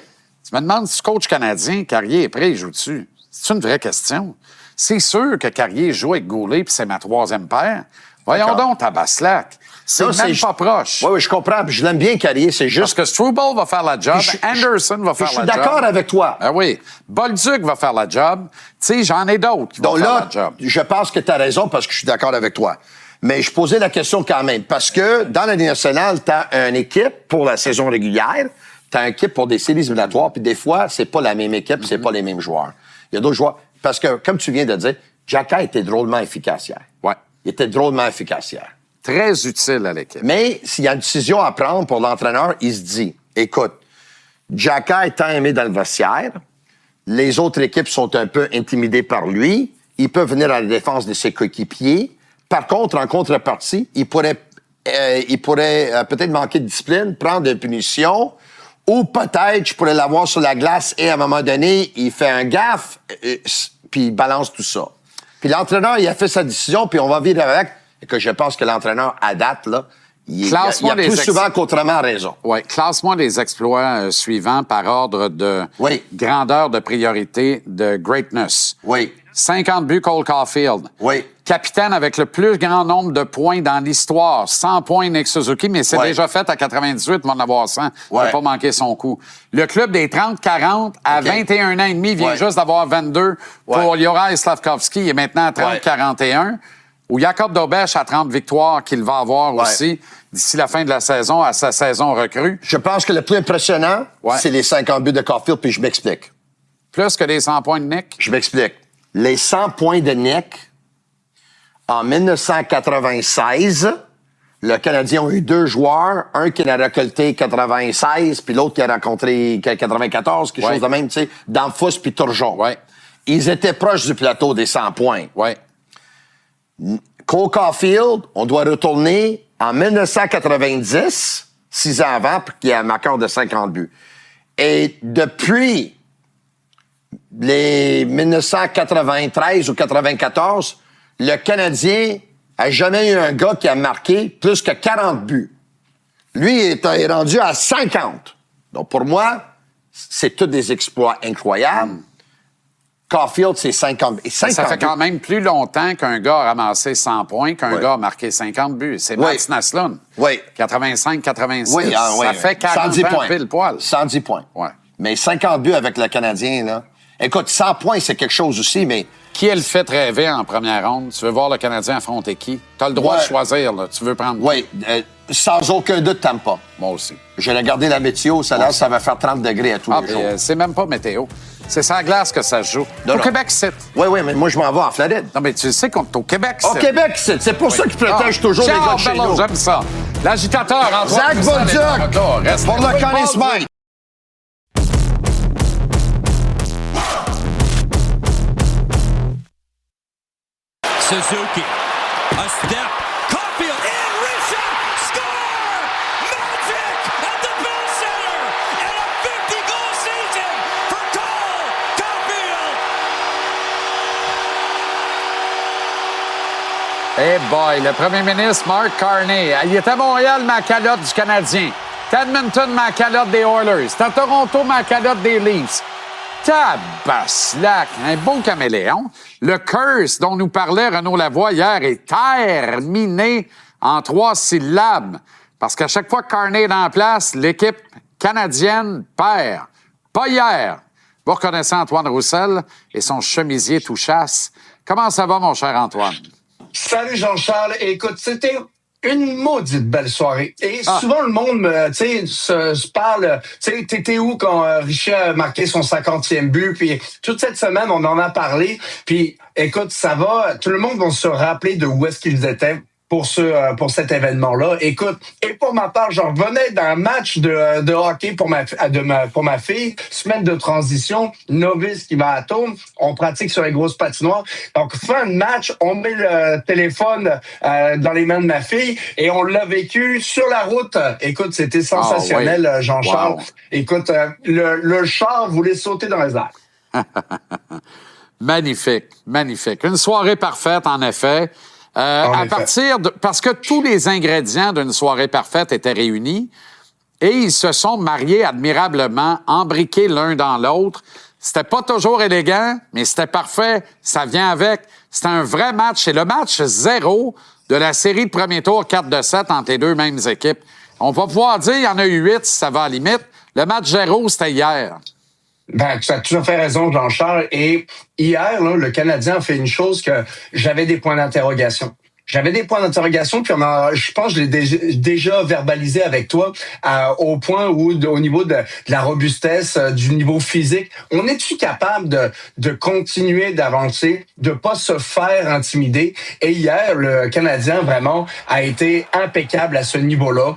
Tu me demandes si le coach canadien, Carrier, est prêt, il joue dessus. C'est une vraie question. C'est sûr que Carrier joue avec Goulet, puis c'est ma troisième paire. Voyons donc, Tabaslac. C'est même pas proche. Oui, je comprends. Puis je l'aime bien, Carrier. C'est juste. Parce que Struble va faire la job, Anderson va faire la job. Je suis d'accord avec toi. Ah oui. Bolduc va faire la job. Tu sais, j'en ai d'autres qui vont faire la job. Je pense que tu as raison parce que je suis d'accord avec toi. Mais je posais la question quand même. Parce que dans la Ligue nationale, tu as une équipe pour la saison régulière, tu as une équipe pour des séries éliminatoires, puis des fois, c'est pas la même équipe, c'est pas les mêmes joueurs. Il y a d'autres joueurs. Parce que, comme tu viens de dire, Xhekaj était drôlement efficace hier. Ouais. Il était drôlement efficace hier. Très utile à l'équipe. Mais s'il y a une décision à prendre pour l'entraîneur, il se dit, écoute, Xhekaj est tant aimé dans le vestiaire, les autres équipes sont un peu intimidées par lui, il peut venir à la défense de ses coéquipiers. Par contre, en contrepartie, il pourrait peut-être manquer de discipline, prendre des punitions, ou peut-être je pourrais l'avoir sur la glace et à un moment donné, il fait un gaffe, puis il balance tout ça. Puis l'entraîneur, il a fait sa décision, puis on va vivre avec. Et que je pense que l'entraîneur, à date, là, il a plus souvent qu'autrement raison. Oui, classe-moi les exploits suivants par ordre de grandeur de priorité de greatness. Oui. 50 buts, Cole Caulfield. Oui. Capitaine avec le plus grand nombre de points dans l'histoire. 100 points, Nick Suzuki, mais c'est déjà fait à 98, il va en avoir 100. Il n'a pas manqué son coup. Le club des 30-40, à 21 ans et demi, vient juste d'avoir 22 pour Juraj Slafkovský. Il est maintenant à 30-41. Ou Jacob Dobeš à 30 victoires qu'il va avoir aussi d'ici la fin de la saison, à sa saison recrue. Je pense que le plus impressionnant, c'est les 50 buts de Caulfield, puis je m'explique. Plus que les 100 points de Nick? Je m'explique. Les 100 points de Nick, en 1996, le Canadien a eu 2 joueurs, un qui en a récolté 96, puis l'autre qui a rencontré 94, quelque chose de même, tu sais, Danfus puis Turgeon. Ils étaient proches du plateau des 100 points. Cole Caulfield, on doit retourner en 1990, 6 ans avant, pour qu'il y ait un marqueur de 50 buts. Et depuis les 1993 ou 94, le Canadien a jamais eu un gars qui a marqué plus que 40 buts. Lui est rendu à 50. Donc, pour moi, c'est tous des exploits incroyables. Caulfield, c'est 50. Et 50 ça fait quand même plus longtemps qu'un gars a ramassé 100 points qu'un gars a marqué 50 buts. C'est Mats Naslund. 85-86. Ça fait 40 ans pile poil. 110 points. Mais 50 buts avec le Canadien, là. Écoute, 100 points, c'est quelque chose aussi, mais... Qui est le fait rêver en première ronde? Tu veux voir le Canadien affronter qui? Tu as le droit de choisir, là. Tu veux prendre qui? Sans aucun doute, t'aimes pas. Moi aussi. J'ai regardé la météo, ça va faire 30 degrés à tous les jours. C'est même pas météo. C'est sur la glace que ça se joue. Au Québec, c'est. Oui, mais moi, je m'en vais en Floride. Non, mais tu sais qu'on est au Québec, c'est. Au Québec, c'est pour ça qu'ils protègent toujours les gars de chez nous. J'aime ça. L'agitateur, Zach Bolduc, pour le Conn Smythe. Suzuki, a step, Caulfield in, reset, score! Magic at the Bell Center, and a 50-goal season for Cole Caulfield! Eh boy, le premier ministre Mark Carney, il est à Montréal, ma calotte du Canadien. T'es à Edmonton, ma calotte des Oilers. T'es à Toronto, ma calotte des Leafs. Tabaslac, un beau caméléon. Le curse dont nous parlait Renaud Lavoie hier est terminé en 3 syllabes. Parce qu'à chaque fois que Carney est en place, l'équipe canadienne perd. Pas hier. Vous reconnaissez Antoine Roussel et son chemisier tout chasse. Comment ça va, mon cher Antoine? Salut Jean-Charles. Écoute, c'était une maudite belle soirée. Et souvent, le monde, se parle, t'étais où quand Richet a marqué son 50e but? Puis toute cette semaine, on en a parlé. Puis écoute, ça va, tout le monde va se rappeler de où est-ce qu'ils étaient pour cet événement-là. Écoute, et pour ma part, j'en revenais d'un match de hockey pour ma fille, semaine de transition, novice qui va à Tôme, on pratique sur les grosses patinoires. Donc, fin de match, on met le téléphone dans les mains de ma fille et on l'a vécu sur la route. Écoute, c'était sensationnel, Jean-Charles. Wow. Écoute, le char voulait sauter dans les airs. Magnifique, magnifique. Une soirée parfaite, en effet. À partir de... Parce que tous les ingrédients d'une soirée parfaite étaient réunis et ils se sont mariés admirablement, embriqués l'un dans l'autre. C'était pas toujours élégant, mais c'était parfait. Ça vient avec. C'était un vrai match. C'est le match 0 de la série de premier tour 4-7 entre les deux mêmes équipes. On va pouvoir dire qu'il y en a eu 8 si ça va à la limite. Le match 0, c'était hier. Ben, tu as tout à fait raison, Jean-Charles. Et hier, là, le Canadien a fait une chose que j'avais des points d'interrogation. J'avais des points d'interrogation, puis je pense que je l'ai déjà verbalisé avec toi, au point où, au niveau de la robustesse, du niveau physique, on est-tu capable de continuer d'avancer, de pas se faire intimider? Et hier, le Canadien, vraiment, a été impeccable à ce niveau-là.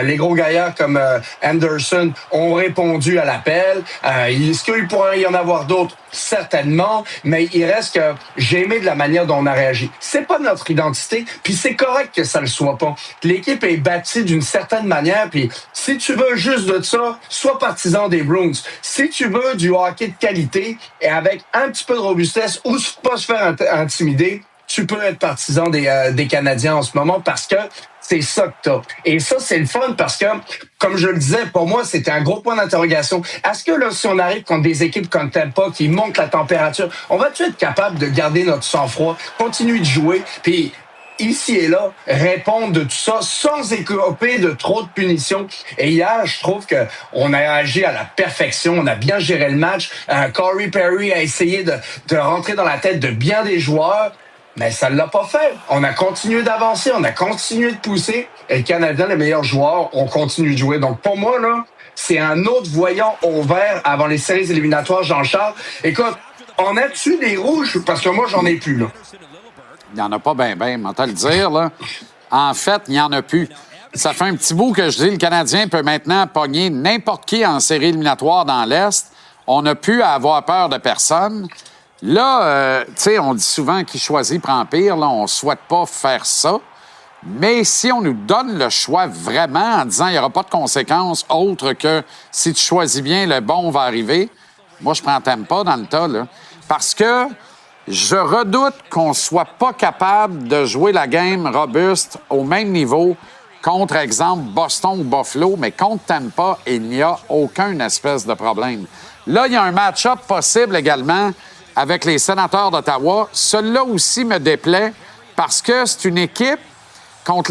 Les gros gaillards comme Anderson ont répondu à l'appel. Est-ce qu'il pourrait y en avoir d'autres? Certainement, mais il reste que j'ai aimé de la manière dont on a réagi. C'est pas notre identité, puis c'est correct que ça le soit pas. L'équipe est bâtie d'une certaine manière, puis si tu veux juste de ça, sois partisan des Bruins. Si tu veux du hockey de qualité et avec un petit peu de robustesse ou pas se faire intimider, tu peux être partisan des Canadiens en ce moment parce que c'est ça que t'as. Et ça, c'est le fun parce que, comme je le disais, pour moi, c'était un gros point d'interrogation. Est-ce que là, si on arrive contre des équipes comme Tampa qui montent la température, on va-tu être capable de garder notre sang-froid, continuer de jouer, puis ici et là, répondre de tout ça sans écoper de trop de punitions. Et hier, je trouve que on a agi à la perfection. On a bien géré le match. Corey Perry a essayé de rentrer dans la tête de bien des joueurs. Mais ça ne l'a pas fait. On a continué d'avancer, on a continué de pousser. Et le Canadien, les meilleurs joueurs, ont continué de jouer. Donc, pour moi, là, c'est un autre voyant au vert avant les séries éliminatoires, Jean-Charles. Écoute, on a-tu des rouges? Parce que moi, j'en ai plus, là. Il n'y en a pas bien, on va te le dire, là. En fait, il n'y en a plus. Ça fait un petit bout que je dis, le Canadien peut maintenant pogner n'importe qui en série éliminatoire dans l'Est. On n'a plus à avoir peur de personne. Là, tu sais, on dit souvent qui choisit prend pire. Là, on ne souhaite pas faire ça. Mais si on nous donne le choix vraiment en disant qu'il n'y aura pas de conséquences autres que si tu choisis bien, le bon va arriver, moi, je prends Tampa dans le tas, là. Parce que je redoute qu'on ne soit pas capable de jouer la game robuste au même niveau contre, exemple, Boston ou Buffalo, mais contre Tampa, il n'y a aucun espèce de problème. Là, il y a un match-up possible également avec les Sénateurs d'Ottawa. Celui-là aussi me déplaît parce que c'est une équipe avec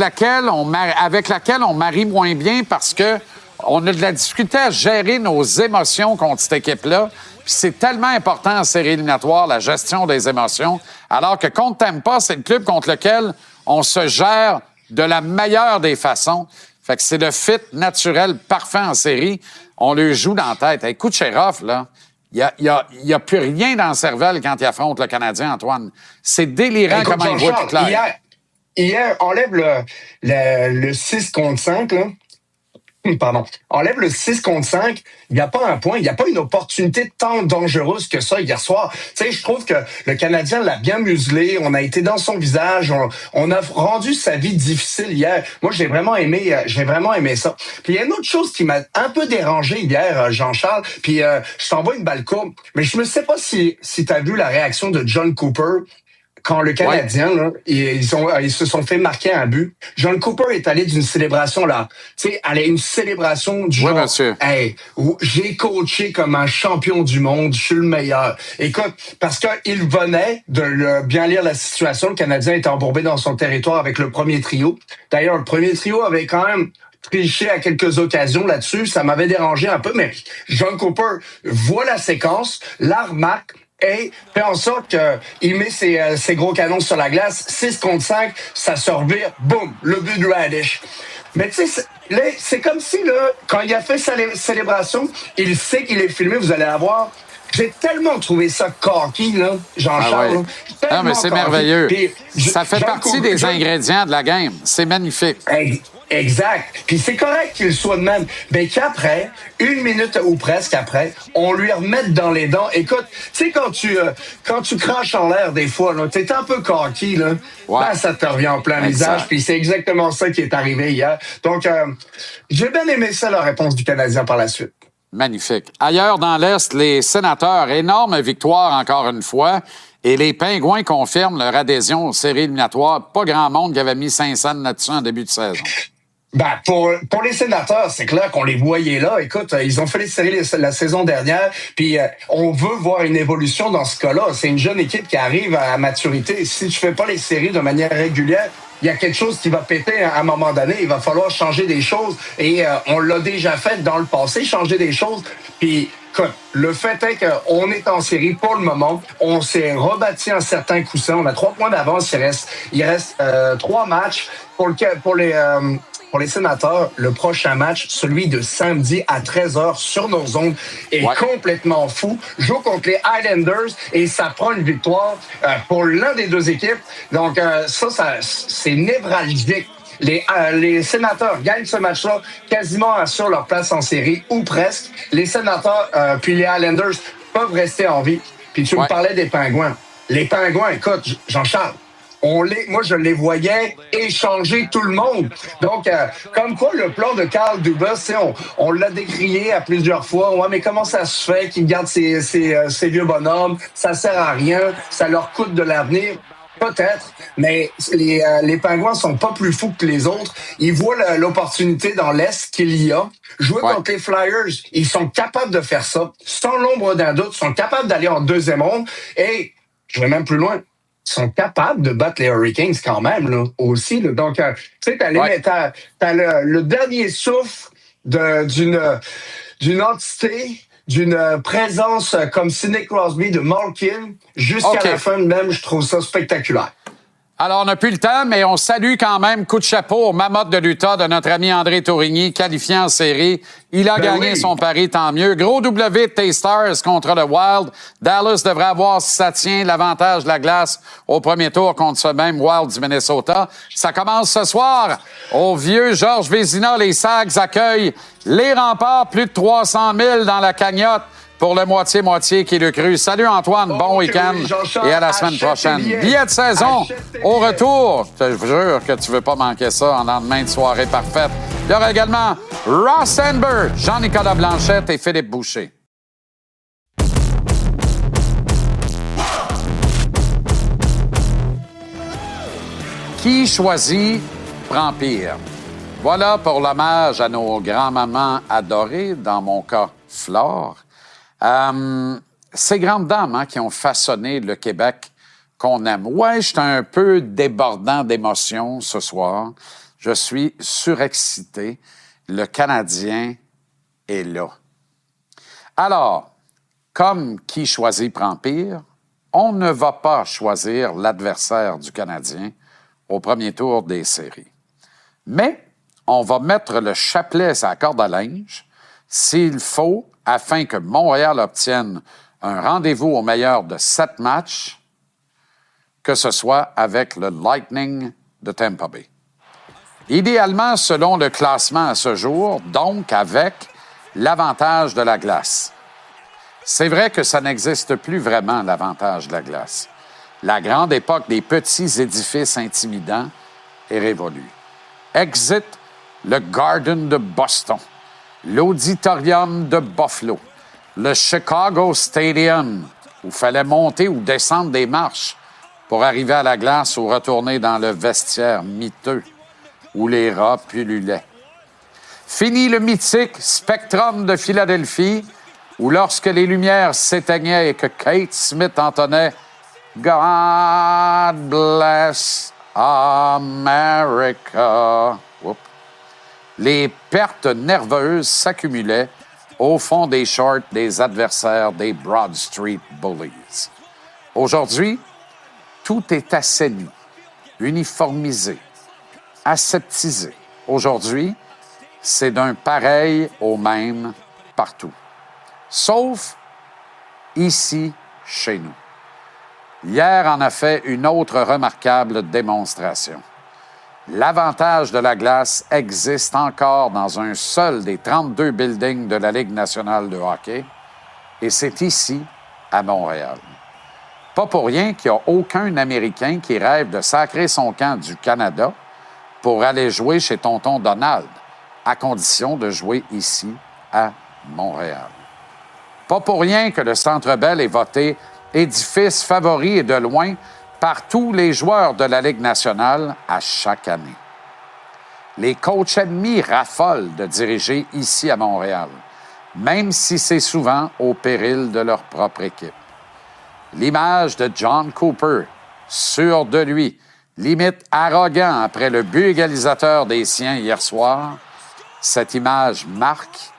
laquelle on marie moins bien parce que on a de la difficulté à gérer nos émotions contre cette équipe-là. Puis c'est tellement important en série éliminatoire, la gestion des émotions, alors que contre Tampa, c'est le club contre lequel on se gère de la meilleure des façons. Fait que c'est le fit naturel parfait en série. On le joue dans la tête. Hey, Kucherov, là, il y a plus rien dans le cervelle quand il affronte le Canadien, Antoine. C'est délirant comment il voit tout clair. Hier, enlève le 6 contre 5, là. Pardon. Enlève le 6 contre 5, il n'y a pas un point, il n'y a pas une opportunité tant dangereuse que ça hier soir. Tu sais, je trouve que le Canadien l'a bien muselé, on a été dans son visage, on a rendu sa vie difficile hier. Moi, j'ai vraiment aimé ça. Puis il y a une autre chose qui m'a un peu dérangé hier, Jean-Charles, puis je t'envoie une balle courbe, mais je ne sais pas si tu as vu la réaction de John Cooper. Quand le Canadien, là, ils se sont fait marquer un but, John Cooper est allé d'une célébration là, tu sais, une célébration du genre, hey, j'ai coaché comme un champion du monde, je suis le meilleur. Écoute, parce qu'il venait de bien lire la situation, le Canadien était embourbé dans son territoire avec le premier trio. D'ailleurs, le premier trio avait quand même triché à quelques occasions là-dessus, ça m'avait dérangé un peu, mais John Cooper voit la séquence, la remarque, et fait en sorte qu'il met ses gros canons sur la glace. 6 contre 5, ça se revire, boum, le but de Radish. Mais tu sais, c'est comme si, là, quand il a fait sa célébration, il sait qu'il est filmé, vous allez avoir. J'ai tellement trouvé ça cocky, là, Jean-Charles. Ah, mais c'est merveilleux. Puis, ça fait partie des ingrédients de la game. C'est magnifique. Exact. Puis c'est correct qu'il soit de même. Mais qu'après, 1 minute ou presque après, on lui remette dans les dents. Écoute, tu sais, quand tu craches en l'air des fois, là, t'es un peu cocky, là. Ouais. Ben, ça te revient en plein visage. Puis c'est exactement ça qui est arrivé hier. Donc, j'ai bien aimé ça, la réponse du Canadien par la suite. Magnifique. Ailleurs dans l'Est, les Sénateurs, énorme victoire encore une fois. Et les Pingouins confirment leur adhésion aux séries éliminatoires. Pas grand monde qui avait mis 500 là-dessus en début de saison. Ben, pour les Sénateurs, c'est clair qu'on les voyait là. Écoute, ils ont fait les séries la saison dernière, puis on veut voir une évolution dans ce cas-là. C'est une jeune équipe qui arrive à maturité. Si tu fais pas les séries de manière régulière, il y a quelque chose qui va péter à un moment donné. Il va falloir changer des choses. Et on l'a déjà fait dans le passé, changer des choses. Puis, écoute, le fait est qu'on est en série pour le moment. On s'est rebâti un certain coussin. On a 3 points d'avance. Il reste 3 matchs pour les Sénateurs. Le prochain match, celui de samedi à 13h sur nos ondes, est complètement fou. Joue contre les Highlanders et ça prend une victoire pour l'un des deux équipes. Donc, ça c'est névralgique. Les Sénateurs gagnent ce match-là, quasiment assurent leur place en série, ou presque. Les Sénateurs puis les Highlanders peuvent rester en vie. Puis tu me parlais des Pingouins. Les Pingouins, écoute, Jean-Charles, moi, je les voyais échanger tout le monde. Donc, comme quoi, le plan de Carl Dubas, on l'a décrié à plusieurs fois. Ouais, mais comment ça se fait qu'ils gardent ces vieux bonhommes? Ça sert à rien. Ça leur coûte de l'avenir. Peut-être, mais les Pingouins sont pas plus fous que les autres. Ils voient l'opportunité dans l'Est qu'il y a. Jouer contre les Flyers, ils sont capables de faire ça. Sans l'ombre d'un doute, ils sont capables d'aller en deuxième ronde. Et, je vais même plus loin, ils sont capables de battre les Hurricanes quand même, là, aussi. Là. Donc, tu sais, t'as le dernier souffle d'une entité, d'une présence comme Sidney Crosby, de Malkin, jusqu'à la fin même, je trouve ça spectaculaire. Alors, on n'a plus le temps, mais on salue quand même, coup de chapeau au Mammoth de l'Utah de notre ami André Tourigny, qualifié en série. Il a gagné son pari, tant mieux. Gros W de tes Stars contre le Wild. Dallas devrait avoir, si ça tient, l'avantage de la glace au premier tour contre ce même Wild du Minnesota. Ça commence ce soir au vieux Georges Vézina. Les Sags accueillent les Remparts, plus de 300 000 dans la cagnotte pour le moitié-moitié qui le cru. Salut Antoine, bon week-end et à la semaine prochaine. Billet de saison au retour. Je te jure que tu veux pas manquer ça en lendemain de soirée parfaite. Il y aura également Ross Enberg, Jean-Nicolas Blanchette et Philippe Boucher. Qui choisit prend pire. Voilà pour l'hommage à nos grands-mamans adorées, dans mon cas, Flore. Ces grandes dames qui ont façonné le Québec qu'on aime. Ouais, je suis un peu débordant d'émotions ce soir. Je suis surexcité. Le Canadien est là. Alors, comme qui choisit prend pire, on ne va pas choisir l'adversaire du Canadien au premier tour des séries. Mais on va mettre le chapelet sur la corde à linge s'il faut, afin que Montréal obtienne un rendez-vous au meilleur de 7 matchs, que ce soit avec le Lightning de Tampa Bay. Idéalement, selon le classement à ce jour, donc avec l'avantage de la glace. C'est vrai que ça n'existe plus vraiment, l'avantage de la glace. La grande époque des petits édifices intimidants est révolue. Exit le Garden de Boston, l'Auditorium de Buffalo, le Chicago Stadium, où il fallait monter ou descendre des marches pour arriver à la glace ou retourner dans le vestiaire miteux où les rats pullulaient. Fini le mythique Spectrum de Philadelphie, où lorsque les lumières s'éteignaient et que Kate Smith entonnait « God bless America », les pertes nerveuses s'accumulaient au fond des shorts des adversaires des Broad Street Bullies. Aujourd'hui, tout est assaini, uniformisé, aseptisé. Aujourd'hui, c'est d'un pareil au même partout. Sauf ici, chez nous. Hier en a fait une autre remarquable démonstration. L'avantage de la glace existe encore dans un seul des 32 buildings de la Ligue nationale de hockey, et c'est ici, à Montréal. Pas pour rien qu'il n'y a aucun Américain qui rêve de sacrer son camp du Canada pour aller jouer chez tonton Donald, à condition de jouer ici, à Montréal. Pas pour rien que le Centre Bell est voté édifice favori et de loin par tous les joueurs de la Ligue nationale à chaque année. Les coachs ennemis raffolent de diriger ici à Montréal, même si c'est souvent au péril de leur propre équipe. L'image de John Cooper, sûr de lui, limite arrogant après le but égalisateur des siens hier soir, cette image marque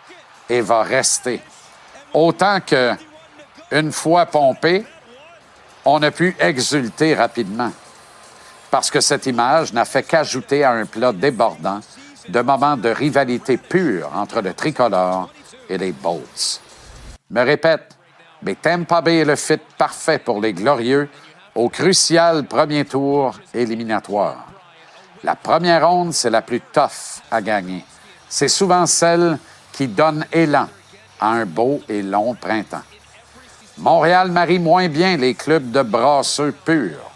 et va rester. Autant que, une fois pompé, on a pu exulter rapidement. Parce que cette image n'a fait qu'ajouter à un plat débordant de moments de rivalité pure entre le tricolore et les Bolts. Me répète, mais Tampa Bay est le fit parfait pour les Glorieux au crucial premier tour éliminatoire. La première ronde, c'est la plus tough à gagner. C'est souvent celle qui donne élan à un beau et long printemps. Montréal marie moins bien les clubs de brasseux purs.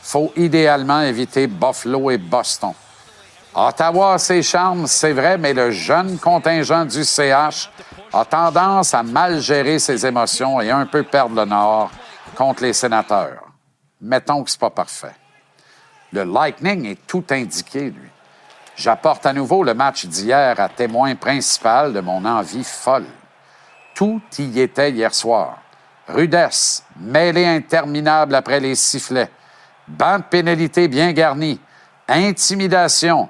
Faut idéalement éviter Buffalo et Boston. Ottawa a ses charmes, c'est vrai, mais le jeune contingent du CH a tendance à mal gérer ses émotions et un peu perdre le nord contre les Sénateurs. Mettons que c'est pas parfait. Le Lightning est tout indiqué, lui. J'apporte à nouveau le match d'hier à témoin principal de mon envie folle. Tout y était hier soir. Rudesse, mêlée interminable après les sifflets, banc de pénalité bien garni, intimidation,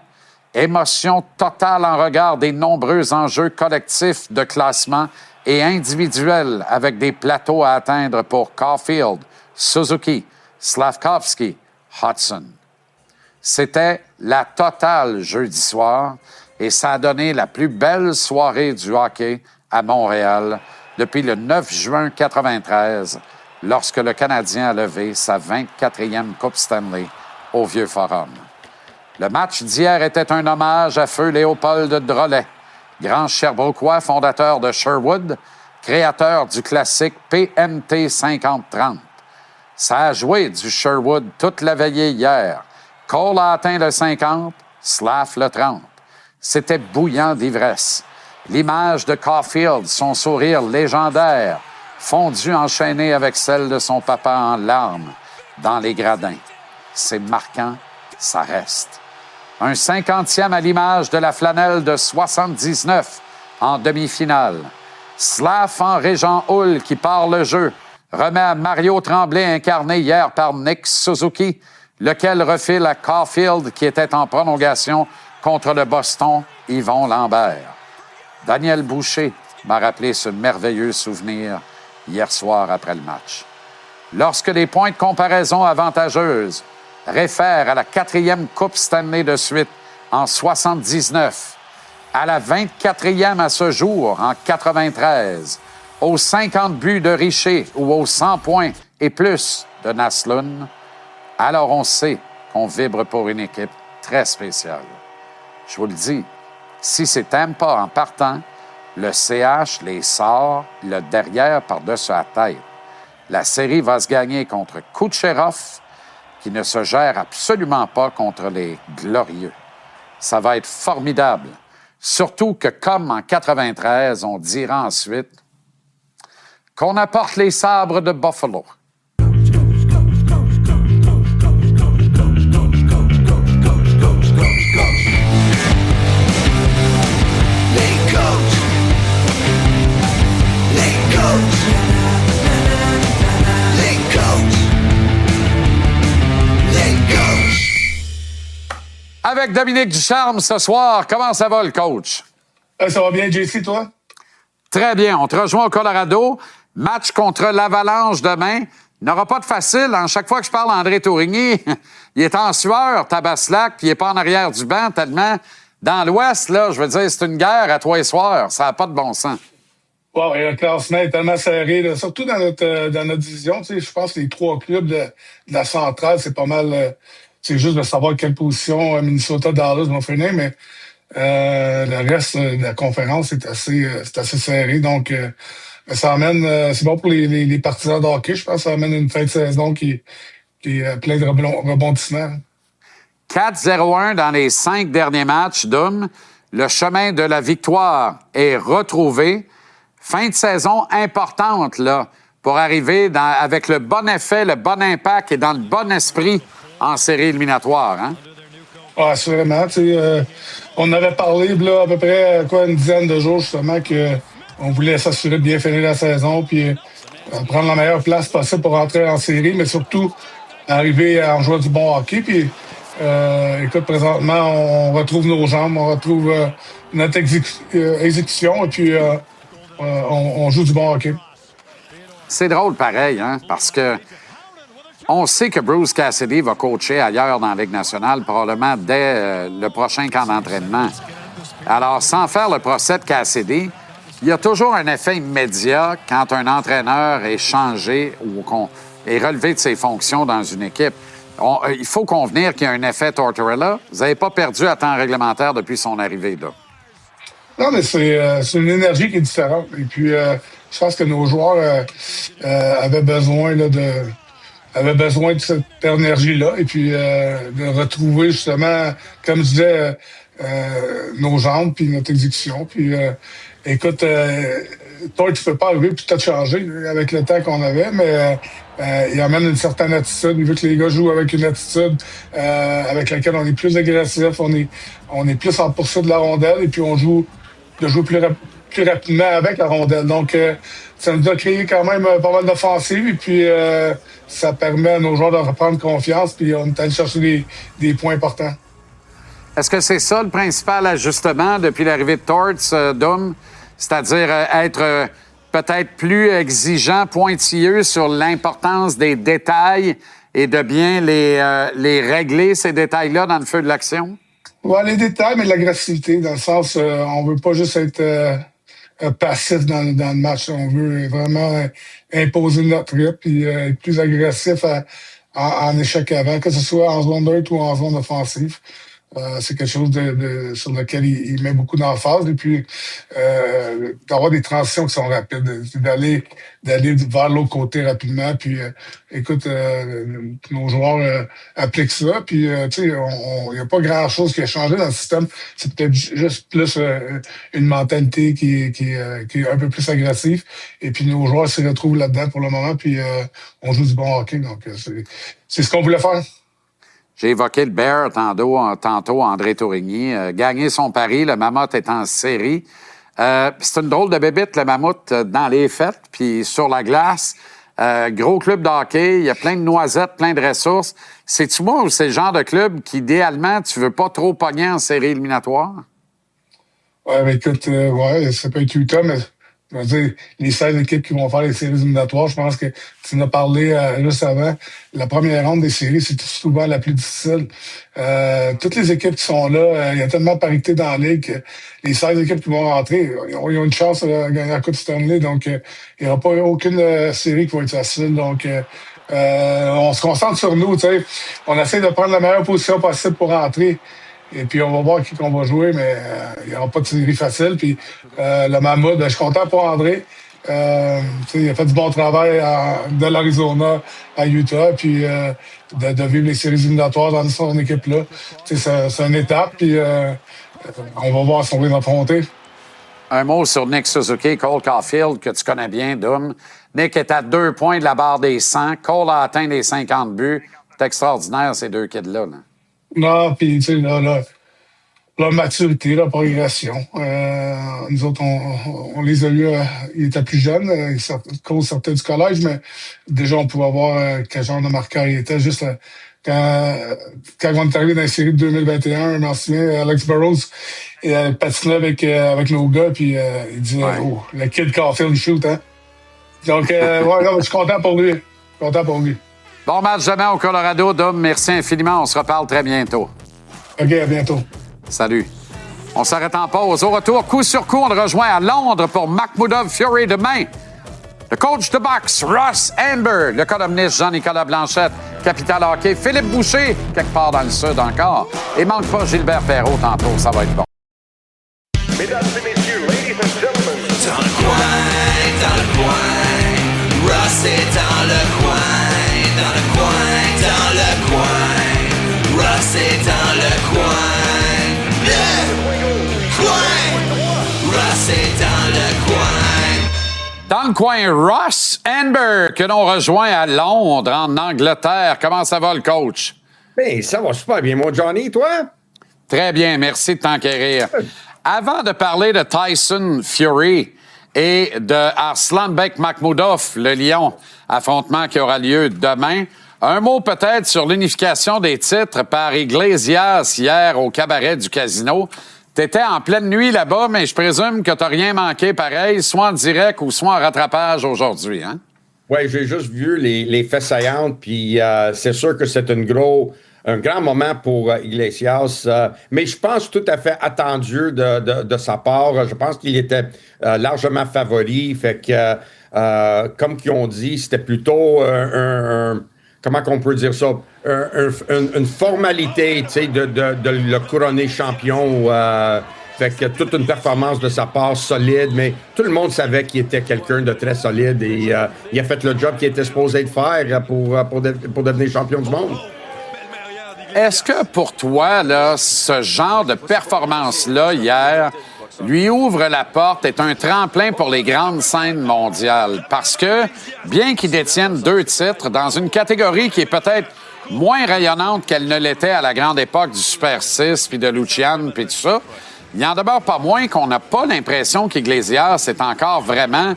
émotion totale en regard des nombreux enjeux collectifs de classement et individuels avec des plateaux à atteindre pour Caulfield, Suzuki, Slavkovski, Hudson. C'était la totale jeudi soir et ça a donné la plus belle soirée du hockey à Montréal depuis le 9 juin 1993, lorsque le Canadien a levé sa 24e Coupe Stanley au Vieux Forum. Le match d'hier était un hommage à feu Léopold Drolet, grand Sherbrookeois, fondateur de Sherwood, créateur du classique PMT 50-30. Ça a joué du Sherwood toute la veillée hier. Cole a atteint le 50, Slav le 30. C'était bouillant d'ivresse. L'image de Caulfield, son sourire légendaire, fondu enchaîné avec celle de son papa en larmes dans les gradins. C'est marquant, ça reste. Un 50e à l'image de la flanelle de 79 en demi-finale. Slav en Régent Hull qui part le jeu, remet à Mario Tremblay incarné hier par Nick Suzuki, lequel refile à Caulfield qui était en prolongation contre le Boston Yvon Lambert. Daniel Boucher m'a rappelé ce merveilleux souvenir hier soir après le match. Lorsque les points de comparaison avantageuses réfèrent à la 4e Coupe Stanley de suite en 79, à la 24e à ce jour en 93, aux 50 buts de Richer ou aux 100 points et plus de Naslund, alors on sait qu'on vibre pour une équipe très spéciale. Je vous le dis, si c'est Tampa en partant, le CH les sort le derrière par-dessus la tête. La série va se gagner contre Kucherov, qui ne se gère absolument pas contre les Glorieux. Ça va être formidable. Surtout que, comme en 93, on dira ensuite qu'on apporte les sabres de Buffalo. Avec Dominique Ducharme ce soir, comment ça va le coach? Ça va bien, JC, toi? Très bien. On te rejoint au Colorado. Match contre l'Avalanche demain. Il n'aura pas de facile. Chaque fois que je parle à André Tourigny, il est en sueur, Tabaslac, puis il n'est pas en arrière du banc tellement. Dans l'Ouest, là, je veux dire, c'est une guerre à toi et soir. Ça n'a pas de bon sens. Wow, et le classement est tellement serré, là, surtout dans notre division. Tu sais, je pense que les 3 clubs de la centrale, c'est pas mal. C'est juste de savoir quelle position Minnesota, Dallas vont finir, mais le reste de la conférence est assez serré. Donc, ça amène, c'est bon pour les partisans de hockey. Je pense que ça amène une fin de saison qui est plein de rebondissements. 4-0-1 dans les 5 derniers matchs, Dom. Le chemin de la victoire est retrouvé. Fin de saison importante, là, pour arriver avec le bon effet, le bon impact et dans le bon esprit en série éliminatoire, hein? Oui, assurément. On avait parlé là, à peu près une dizaine de jours, justement, qu'on voulait s'assurer de bien finir la saison puis prendre la meilleure place possible pour rentrer en série, mais surtout arriver en jouant du bon hockey. Puis, écoute, présentement, on retrouve nos jambes, on retrouve notre exécution et puis on joue du bon hockey. C'est drôle pareil, hein, parce que on sait que Bruce Cassidy va coacher ailleurs dans la Ligue nationale, probablement dès le prochain camp d'entraînement. Alors, sans faire le procès de Cassidy, il y a toujours un effet immédiat quand un entraîneur est changé ou qu'on est relevé de ses fonctions dans une équipe. Il faut convenir qu'il y a un effet Tortorella. Vous n'avez pas perdu à temps réglementaire depuis son arrivée, là. Non, mais c'est une énergie qui est différente. Et puis, je pense que nos joueurs avaient besoin de cette énergie-là et puis de retrouver justement, comme je disais, nos jambes puis notre exécution. Puis, écoute, toi, tu peux pas arriver puis tout changer avec le temps qu'on avait, mais il amène une certaine attitude. Vu que les gars jouent avec une attitude avec laquelle on est plus agressif, on est plus en poursuite de la rondelle et puis on joue plus rapidement avec la rondelle. Donc, ça nous a créé quand même pas mal d'offensives et puis ça permet à nos joueurs de reprendre confiance puis on est allé chercher des points importants. Est-ce que c'est ça le principal ajustement depuis l'arrivée de Torts, Dom? C'est-à-dire être peut-être plus exigeant, pointilleux sur l'importance des détails et de bien les régler, ces détails-là, dans le feu de l'action? Oui, les détails, mais de l'agressivité, dans le sens, on veut pas juste être passif dans le match. On veut vraiment imposer notre rythme et être plus agressif en échec avant, que ce soit en zone neutre ou en zone offensive. C'est quelque chose sur lequel il met beaucoup d'emphase. Et puis, d'avoir des transitions qui sont rapides, d'aller vers l'autre côté rapidement. Puis, écoute, nos joueurs appliquent ça. Puis, tu sais, il n'y a pas grand-chose qui a changé dans le système. C'est peut-être juste plus une mentalité qui est un peu plus agressive. Et puis, nos joueurs se retrouvent là-dedans pour le moment. Puis, on joue du bon hockey. Donc, c'est ce qu'on voulait faire. J'ai évoqué le Bear tantôt, André Tourigny. Gagner son pari, le Mammouth est en série. C'est une drôle de bébite, le Mammouth, dans les fêtes, puis sur la glace. Gros club de hockey, il y a plein de noisettes, plein de ressources. C'est-tu moi ou c'est le genre de club qu'idéalement, tu veux pas trop pogner en série éliminatoire? Oui, mais écoute, ça peut être Utah, mais je veux dire, les 16 équipes qui vont faire les séries éliminatoires, je pense que tu en as parlé juste avant. La première ronde des séries, c'est souvent la plus difficile. Toutes les équipes qui sont là, il y a tellement de parité dans la ligue que les 16 équipes qui vont rentrer, ils ont une chance de gagner la Coupe Stanley. Donc, il n'y aura pas aucune série qui va être facile. Donc, on se concentre sur nous. T'sais. On essaie de prendre la meilleure position possible pour rentrer. Et puis, on va voir qui qu'on va jouer, mais il n'y aura pas de série facile. Puis, le Mammouth, je suis content pour André. Il a fait du bon travail de l'Arizona à Utah. Puis, de vivre les séries éliminatoires dans son équipe-là. C'est une étape. Puis, on va voir si on va les affronter. Un mot sur Nick Suzuki, Cole Caulfield, que tu connais bien, Dom. Nick est à 2 points de la barre des 100. Cole a atteint les 50 buts. C'est extraordinaire, ces deux kids-là. Là. Non, puis, tu sais, la maturité, la progression. Nous autres, on les a eus, ils étaient plus jeunes, Cole sortait du collège, mais déjà, on pouvait voir quel genre de marqueur il était. Juste quand on est arrivé dans la série de 2021, je m'en souviens, Alex Burrows, il patinait avec nos gars, puis il disait, oh, le kid Caulfield shoot, hein. Donc, je suis content pour lui. Bon match demain au Colorado, Dom. Merci infiniment. On se reparle très bientôt. OK, à bientôt. Salut. On s'arrête en pause. Au retour, coup sur coup, on rejoint à Londres pour Makhmoudov Fury demain. Le coach de boxe, Ross Amber. Le columniste Jean-Nicolas Blanchette. Capital Hockey, Philippe Boucher, quelque part dans le sud encore. Et manque pas Gilbert Perrault tantôt. Ça va être bon. Mesdames et messieurs, ladies and gentlemen. Dans le coin, Ross est dans le coin. Dans le coin, Ross est dans le coin. Le coin, Ross est dans le coin. Dans le coin, Ross Amber, que l'on rejoint à Londres, en Angleterre. Comment ça va, le coach? Bien, ça va super bien, mon Johnny, toi? Très bien, merci de t'enquérir. Avant de parler de Tyson Fury et de Arslanbek Makhmoudov, le Lion, affrontement qui aura lieu demain, un mot peut-être sur l'unification des titres par Iglesias hier au cabaret du Casino. T'étais en pleine nuit là-bas, mais je présume que t'as rien manqué pareil, soit en direct ou soit en rattrapage aujourd'hui, hein? Oui, j'ai juste vu les faits saillantes, puis c'est sûr que c'est un grand moment pour Iglesias, mais je pense tout à fait attendu de sa part. Je pense qu'il était largement favori, fait que, comme qu'ils ont dit, c'était plutôt comment qu'on peut dire ça? Une formalité, tu sais, de le couronner champion. Fait que toute une performance de sa part solide, mais tout le monde savait qu'il était quelqu'un de très solide et il a fait le job qu'il était supposé de faire pour devenir champion du monde. Est-ce que pour toi, là, ce genre de performance-là hier lui ouvre la porte, est un tremplin pour les grandes scènes mondiales? Parce que, bien qu'il détienne 2 titres dans une catégorie qui est peut-être moins rayonnante qu'elle ne l'était à la grande époque du Super 6 puis de Lucian puis tout ça, il n'en demeure pas moins qu'on n'a pas l'impression qu'Iglesias est encore vraiment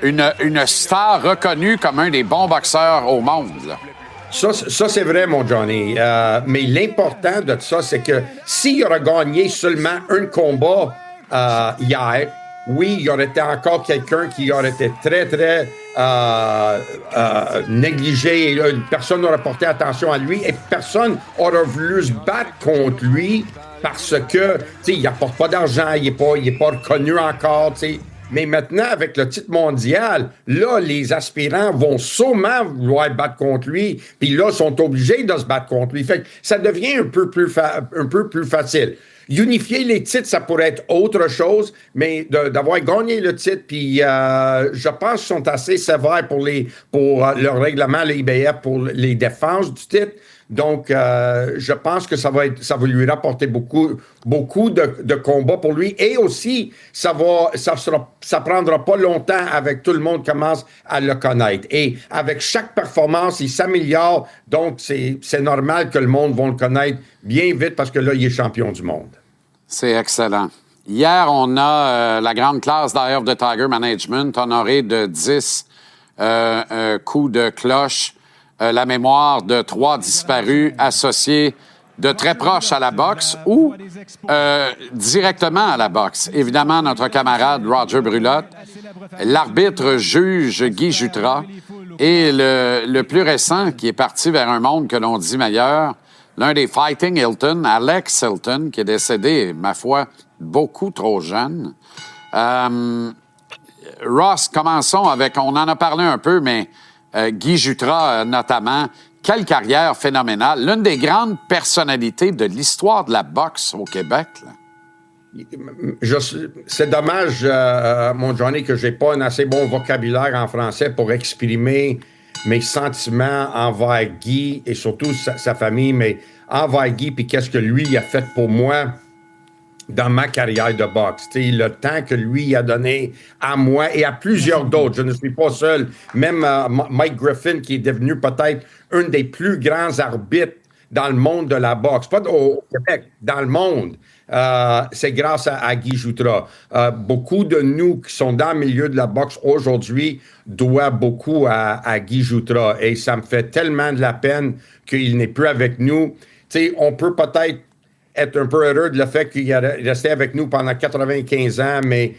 une star reconnue comme un des bons boxeurs au monde, là. Ça c'est vrai, mon Johnny. Mais l'important de ça, c'est que s'il aurait gagné seulement un combat hier, oui, il y aurait été encore quelqu'un qui aurait été très, très négligé. Personne n'aurait porté attention à lui et personne n'aurait voulu se battre contre lui parce que, tu sais, il n'apporte pas d'argent, il est pas reconnu encore, tu sais. Mais maintenant, avec le titre mondial, là, les aspirants vont sûrement vouloir battre contre lui, puis là, sont obligés de se battre contre lui. Fait que ça devient un peu plus facile. Unifier les titres, ça pourrait être autre chose, mais d'avoir gagné le titre, puis je pense qu'ils sont assez sévères pour le règlement, les IBF, pour les défenses du titre. Donc, je pense que ça va lui rapporter beaucoup de combats pour lui. Et aussi, ça prendra pas longtemps avec tout le monde commence à le connaître. Et avec chaque performance, il s'améliore. Donc, c'est normal que le monde va le connaître bien vite parce que là, il est champion du monde. C'est excellent. Hier, on a la grande classe d'Eye of the Tiger Management honorée de 10 coups de cloche. La mémoire de 3 disparus associés de très proches à la boxe ou directement à la boxe. Évidemment, notre camarade Roger Brulotte, l'arbitre juge Guy Jutras et le plus récent qui est parti vers un monde que l'on dit meilleur, l'un des Fighting Hilton, Alex Hilton, qui est décédé, ma foi, beaucoup trop jeune. Ross, commençons avec, on en a parlé un peu, mais Guy Jutras notamment, quelle carrière phénoménale. L'une des grandes personnalités de l'histoire de la boxe au Québec, là. C'est dommage, mon Johnny, que j'ai pas un assez bon vocabulaire en français pour exprimer mes sentiments envers Guy et surtout sa famille, mais envers Guy, puis qu'est-ce que lui a fait pour moi dans ma carrière de boxe. T'sais, le temps que lui a donné à moi et à plusieurs d'autres. Je ne suis pas seul. Même Mike Griffin, qui est devenu peut-être un des plus grands arbitres dans le monde de la boxe. Pas au Québec, dans le monde. C'est grâce à Guy Jutras. Beaucoup de nous qui sont dans le milieu de la boxe aujourd'hui doivent beaucoup à Guy Jutras. Et ça me fait tellement de la peine qu'il n'est plus avec nous. T'sais, on peut peut-être être un peu heureux de le fait qu'il est resté avec nous pendant 95 ans, mais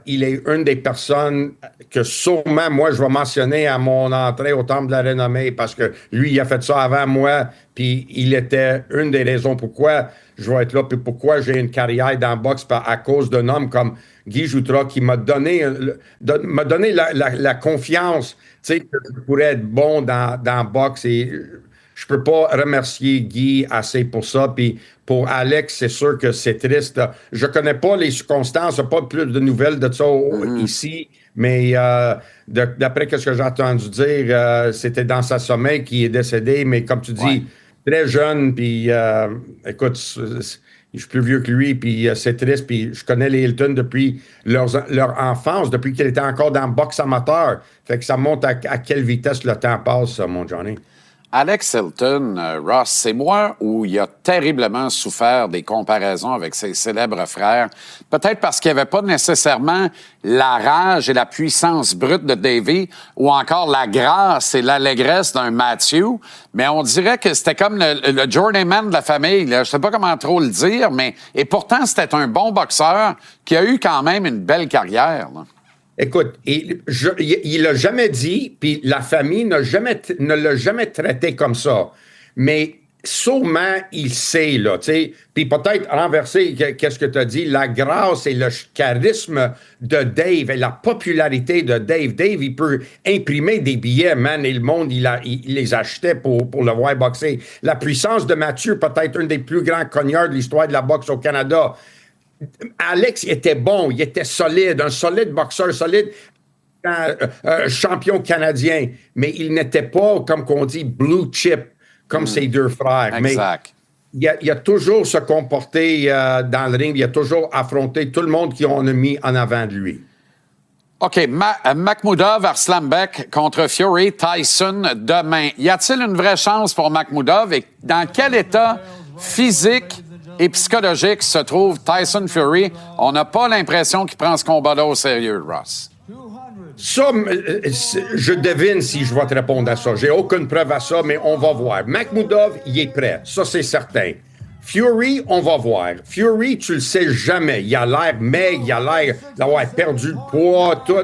il est une des personnes que sûrement, moi, je vais mentionner à mon entrée au Temple de la Renommée parce que lui, il a fait ça avant moi, puis il était une des raisons pourquoi je vais être là, puis pourquoi j'ai une carrière dans le boxe à cause d'un homme comme Guy Jutras qui m'a donné la confiance, tu sais, que je pourrais être bon dans le boxe et je peux pas remercier Guy assez pour ça. Puis pour Alex, c'est sûr que c'est triste. Je connais pas les circonstances, pas plus de nouvelles de ça ici, mais d'après ce que j'ai entendu dire, c'était dans sa sommeil qu'il est décédé, mais comme tu dis, très jeune, puis écoute, Je suis plus vieux que lui, puis c'est triste. Puis je connais les Hilton depuis leur enfance, depuis qu'ils étaient encore dans le boxe amateur. Fait que ça montre à quelle vitesse le temps passe, ça, mon Johnny. Alex Hilton, Ross, c'est moi où il a terriblement souffert des comparaisons avec ses célèbres frères. Peut-être parce qu'il n'y avait pas nécessairement la rage et la puissance brute de Davey ou encore la grâce et l'allégresse d'un Matthew. Mais on dirait que c'était comme le journeyman de la famille. Là. Je ne sais pas comment trop le dire, mais et pourtant, c'était un bon boxeur qui a eu quand même une belle carrière. Là. Écoute, il l'a jamais dit, puis la famille ne l'a jamais traité comme ça. Mais sûrement, il sait, là, tu sais. Puis peut-être renverser, qu'est-ce que tu as dit, la grâce et le charisme de Dave et la popularité de Dave. Dave, il peut imprimer des billets, man, et le monde, il les achetait pour le voir boxer. La puissance de Mathieu, peut-être un des plus grands cogneurs de l'histoire de la boxe au Canada. Alex était bon, il était solide, un solide boxeur, solide champion canadien, mais il n'était pas, comme qu'on dit, blue chip, comme ses deux frères. Exact. Mais il a toujours se comporté dans le ring, il a toujours affronté tout le monde qu'on a mis en avant de lui. OK, Makhmoudov, Arslanbek contre Fury, Tyson demain. Y a-t-il une vraie chance pour Makhmoudov et dans quel état physique et psychologique se trouve Tyson Fury? On n'a pas l'impression qu'il prend ce combat-là au sérieux, Ross. Ça, je devine si je vais te répondre à ça. J'ai aucune preuve à ça, mais on va voir. Makhmoudov, il est prêt. Ça, c'est certain. Fury, on va voir. Fury, tu le sais jamais. Il a l'air maigre, il a l'air d'avoir perdu le poids, tout.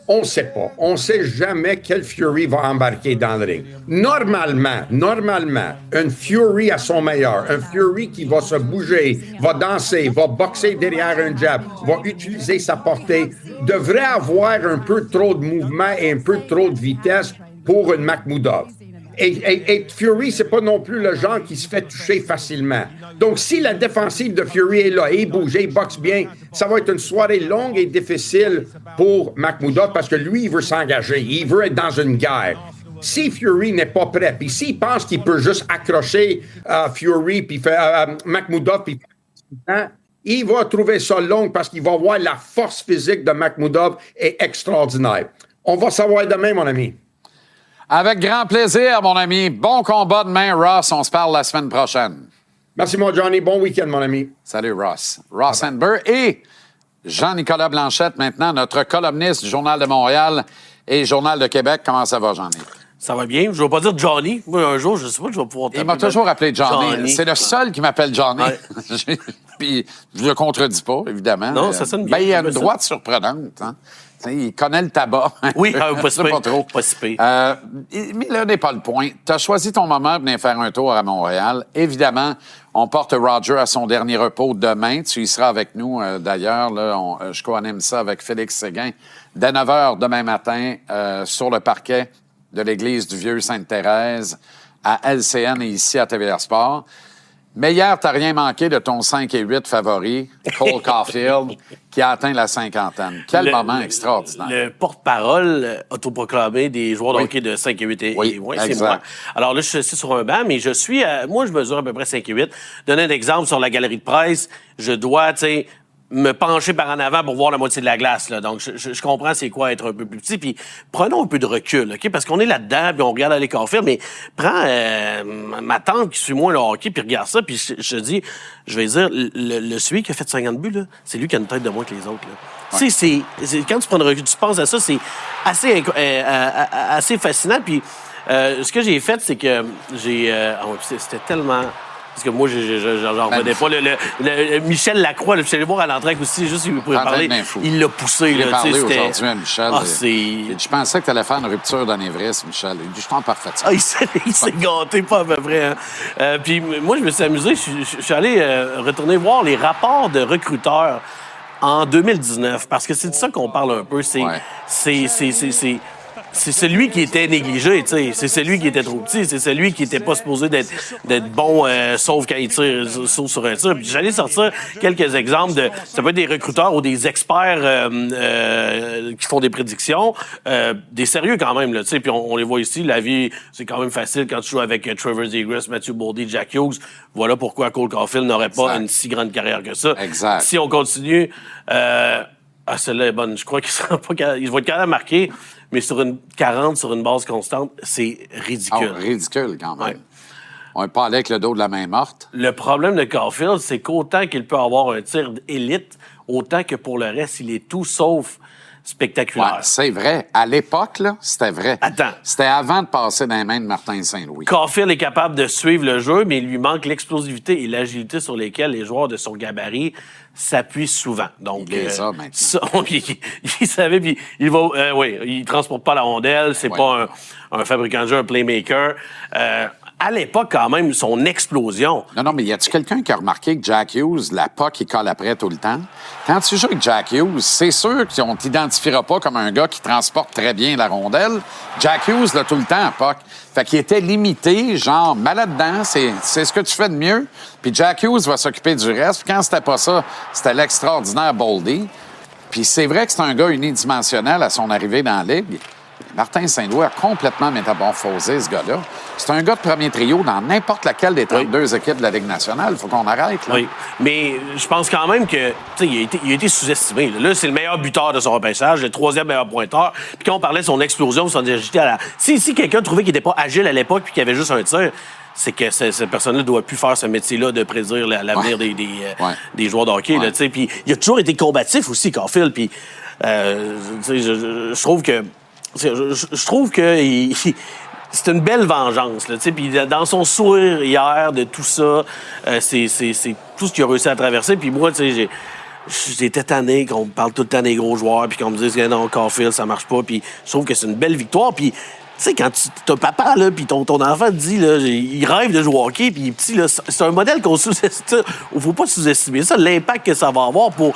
On ne sait pas. On ne sait jamais quel Fury va embarquer dans le ring. Normalement, un Fury à son meilleur, un Fury qui va se bouger, va danser, va boxer derrière un jab, va utiliser sa portée, devrait avoir un peu trop de mouvement et un peu trop de vitesse pour une Makhmoudov. Et Fury, c'est pas non plus le genre qui se fait toucher facilement. Donc, si la défensive de Fury est là, et il bouge, et il boxe bien, ça va être une soirée longue et difficile pour Makhmoudov parce que lui, il veut s'engager. Il veut être dans une guerre. Si Fury n'est pas prêt, puis s'il pense qu'il peut juste accrocher Fury, puis Makhmoudov, puis il va trouver ça long parce qu'il va voir la force physique de Makhmoudov est extraordinaire. On va savoir demain, mon ami. Avec grand plaisir, mon ami. Bon combat demain, Ross. On se parle la semaine prochaine. Merci, mon Johnny. Bon week-end, mon ami. Salut, Ross. Ross Handler et Jean-Nicolas Blanchette, maintenant, notre columniste du Journal de Montréal et Journal de Québec. Comment ça va, Jean-Nic? Ça va bien. Je ne vais pas dire Johnny. Moi, un jour, je ne sais pas, je vais pouvoir t'appeler. Il m'a toujours appelé Johnny. C'est le seul qui m'appelle Johnny. Ouais. Puis, je ne le contredis pas, évidemment. Non, ça sonne bien. Ben, il a une droite surprenante, hein? Il connaît le tabac. Oui, pas si pas trop. Pas si pire. Mais là n'est pas le point. Tu as choisi ton moment de venir faire un tour à Montréal. Évidemment, on porte Roger à son dernier repos demain. Tu y seras avec nous, d'ailleurs. Là, je co-anime ça avec Félix Séguin. Dès 9 h demain matin, sur le parquet de l'église du Vieux-Sainte-Thérèse, à LCN et ici à TVR Sport. Mais hier, tu n'as rien manqué de ton 5 et 8 favori, Cole Caulfield, qui a atteint la cinquantaine. Quel moment extraordinaire. Le porte-parole autoproclamé des joueurs de hockey de 5 et 8. Oui, c'est moi. Alors là, je suis assis sur un banc, mais moi, je mesure à peu près 5 et 8. Donner un exemple sur la galerie de presse, je dois, me pencher par en avant pour voir la moitié de la glace. Là. Donc, je comprends c'est quoi être un peu plus petit. Puis, prenons un peu de recul, OK? Parce qu'on est là-dedans, puis on regarde aller Caulfield, mais prends ma tante qui suit moins le hockey, puis regarde ça, puis je dis, je vais dire, celui qui a fait 50 buts, là, c'est lui qui a une tête de moins que les autres. Là. Ouais. C'est quand tu prends le recul, tu penses à ça, c'est assez fascinant. Puis, ce que j'ai fait, c'est que c'était tellement... Parce que moi, j'en revenais pas. Michel Lacroix, je suis allé voir à l'entraque aussi, juste il pouvait parler. Il l'a poussé. Il a parlé aujourd'hui à Michel. Je pensais que tu allais faire une rupture d'anévrisme, Michel. Il dit, je suis en parfaite santé. Il s'est gâté pas à peu près. Hein. Puis moi, je me suis amusé. Je suis allé retourner voir les rapports de recruteurs en 2019. Parce que c'est de ça qu'on parle un peu. c'est celui qui était négligé, tu sais. C'est celui qui était trop petit. C'est celui qui était pas supposé d'être bon, sauf quand il tire, sauf sur un tir. Puis j'allais sortir quelques exemples de... Ça peut être des recruteurs ou des experts qui font des prédictions. Des sérieux quand même, là, tu sais. Puis on les voit ici. La vie, c'est quand même facile quand tu joues avec Trevor Zegras, Matthew Boldy, Jack Hughes. Voilà pourquoi Cole Caulfield n'aurait pas une si grande carrière que ça. Exact. Si on continue... celle-là est bonne. Je crois qu'il sera pas capable. Il va être capable de marquer, mais sur une 40, sur une base constante, c'est ridicule. Oh, ridicule, quand même. Ouais. On n'est pas allé avec le dos de la main morte. Le problème de Caulfield, c'est qu'autant qu'il peut avoir un tir d'élite, autant que pour le reste, il est tout sauf spectaculaire. Ouais, c'est vrai. À l'époque, là, c'était vrai. Attends. C'était avant de passer dans les mains de Martin Saint-Louis. Caulfield est capable de suivre le jeu, mais il lui manque l'explosivité et l'agilité sur lesquelles les joueurs de son gabarit s'appuient souvent. Donc, il est ça, maintenant. Ça, il savait, puis il va... oui, il transporte pas la rondelle, c'est pas un fabricant de jeu, un playmaker. À l'époque, quand même, son explosion... Non, mais y a-tu quelqu'un qui a remarqué que Jack Hughes, la POC, il colle après tout le temps? Quand tu joues avec Jack Hughes, c'est sûr qu'on t'identifiera pas comme un gars qui transporte très bien la rondelle. Jack Hughes, là, tout le temps, à POC. Fait qu'il était limité, genre, malade dedans, c'est ce que tu fais de mieux. Puis Jack Hughes va s'occuper du reste. Puis quand c'était pas ça, c'était l'extraordinaire Boldy. Puis c'est vrai que c'est un gars unidimensionnel à son arrivée dans la Ligue. Martin Saint-Louis a complètement métamorphosé, ce gars-là. C'est un gars de premier trio dans n'importe laquelle des 32 équipes de la Ligue nationale. Il faut qu'on arrête, là. Oui, mais je pense quand même que, tu sais, il a été sous-estimé. Là, c'est le meilleur buteur de son repêchage, le 3e meilleur pointeur. Puis quand on parlait de son explosion, son agilité à la... Si quelqu'un trouvait qu'il n'était pas agile à l'époque puis qu'il avait juste un tir, c'est que cette personne-là ne doit plus faire ce métier-là de prédire l'avenir des joueurs de hockey. Là, puis il a toujours été combatif aussi, Caulfield. Puis, je trouve que... Je trouve que c'est une belle vengeance. Puis dans son sourire hier de tout ça, c'est tout ce qu'il a réussi à traverser. Puis moi, j'étais tanné qu'on me parle tout le temps des gros joueurs puis qu'on me dise que non, Caulfield, ça marche pas. Puis je trouve que c'est une belle victoire. Puis tu sais, quand ton papa, là, puis ton enfant te dit, là, il rêve de jouer au hockey, puis il est petit, là, c'est un modèle qu'on sous-estime. Il faut pas sous-estimer ça, l'impact que ça va avoir pour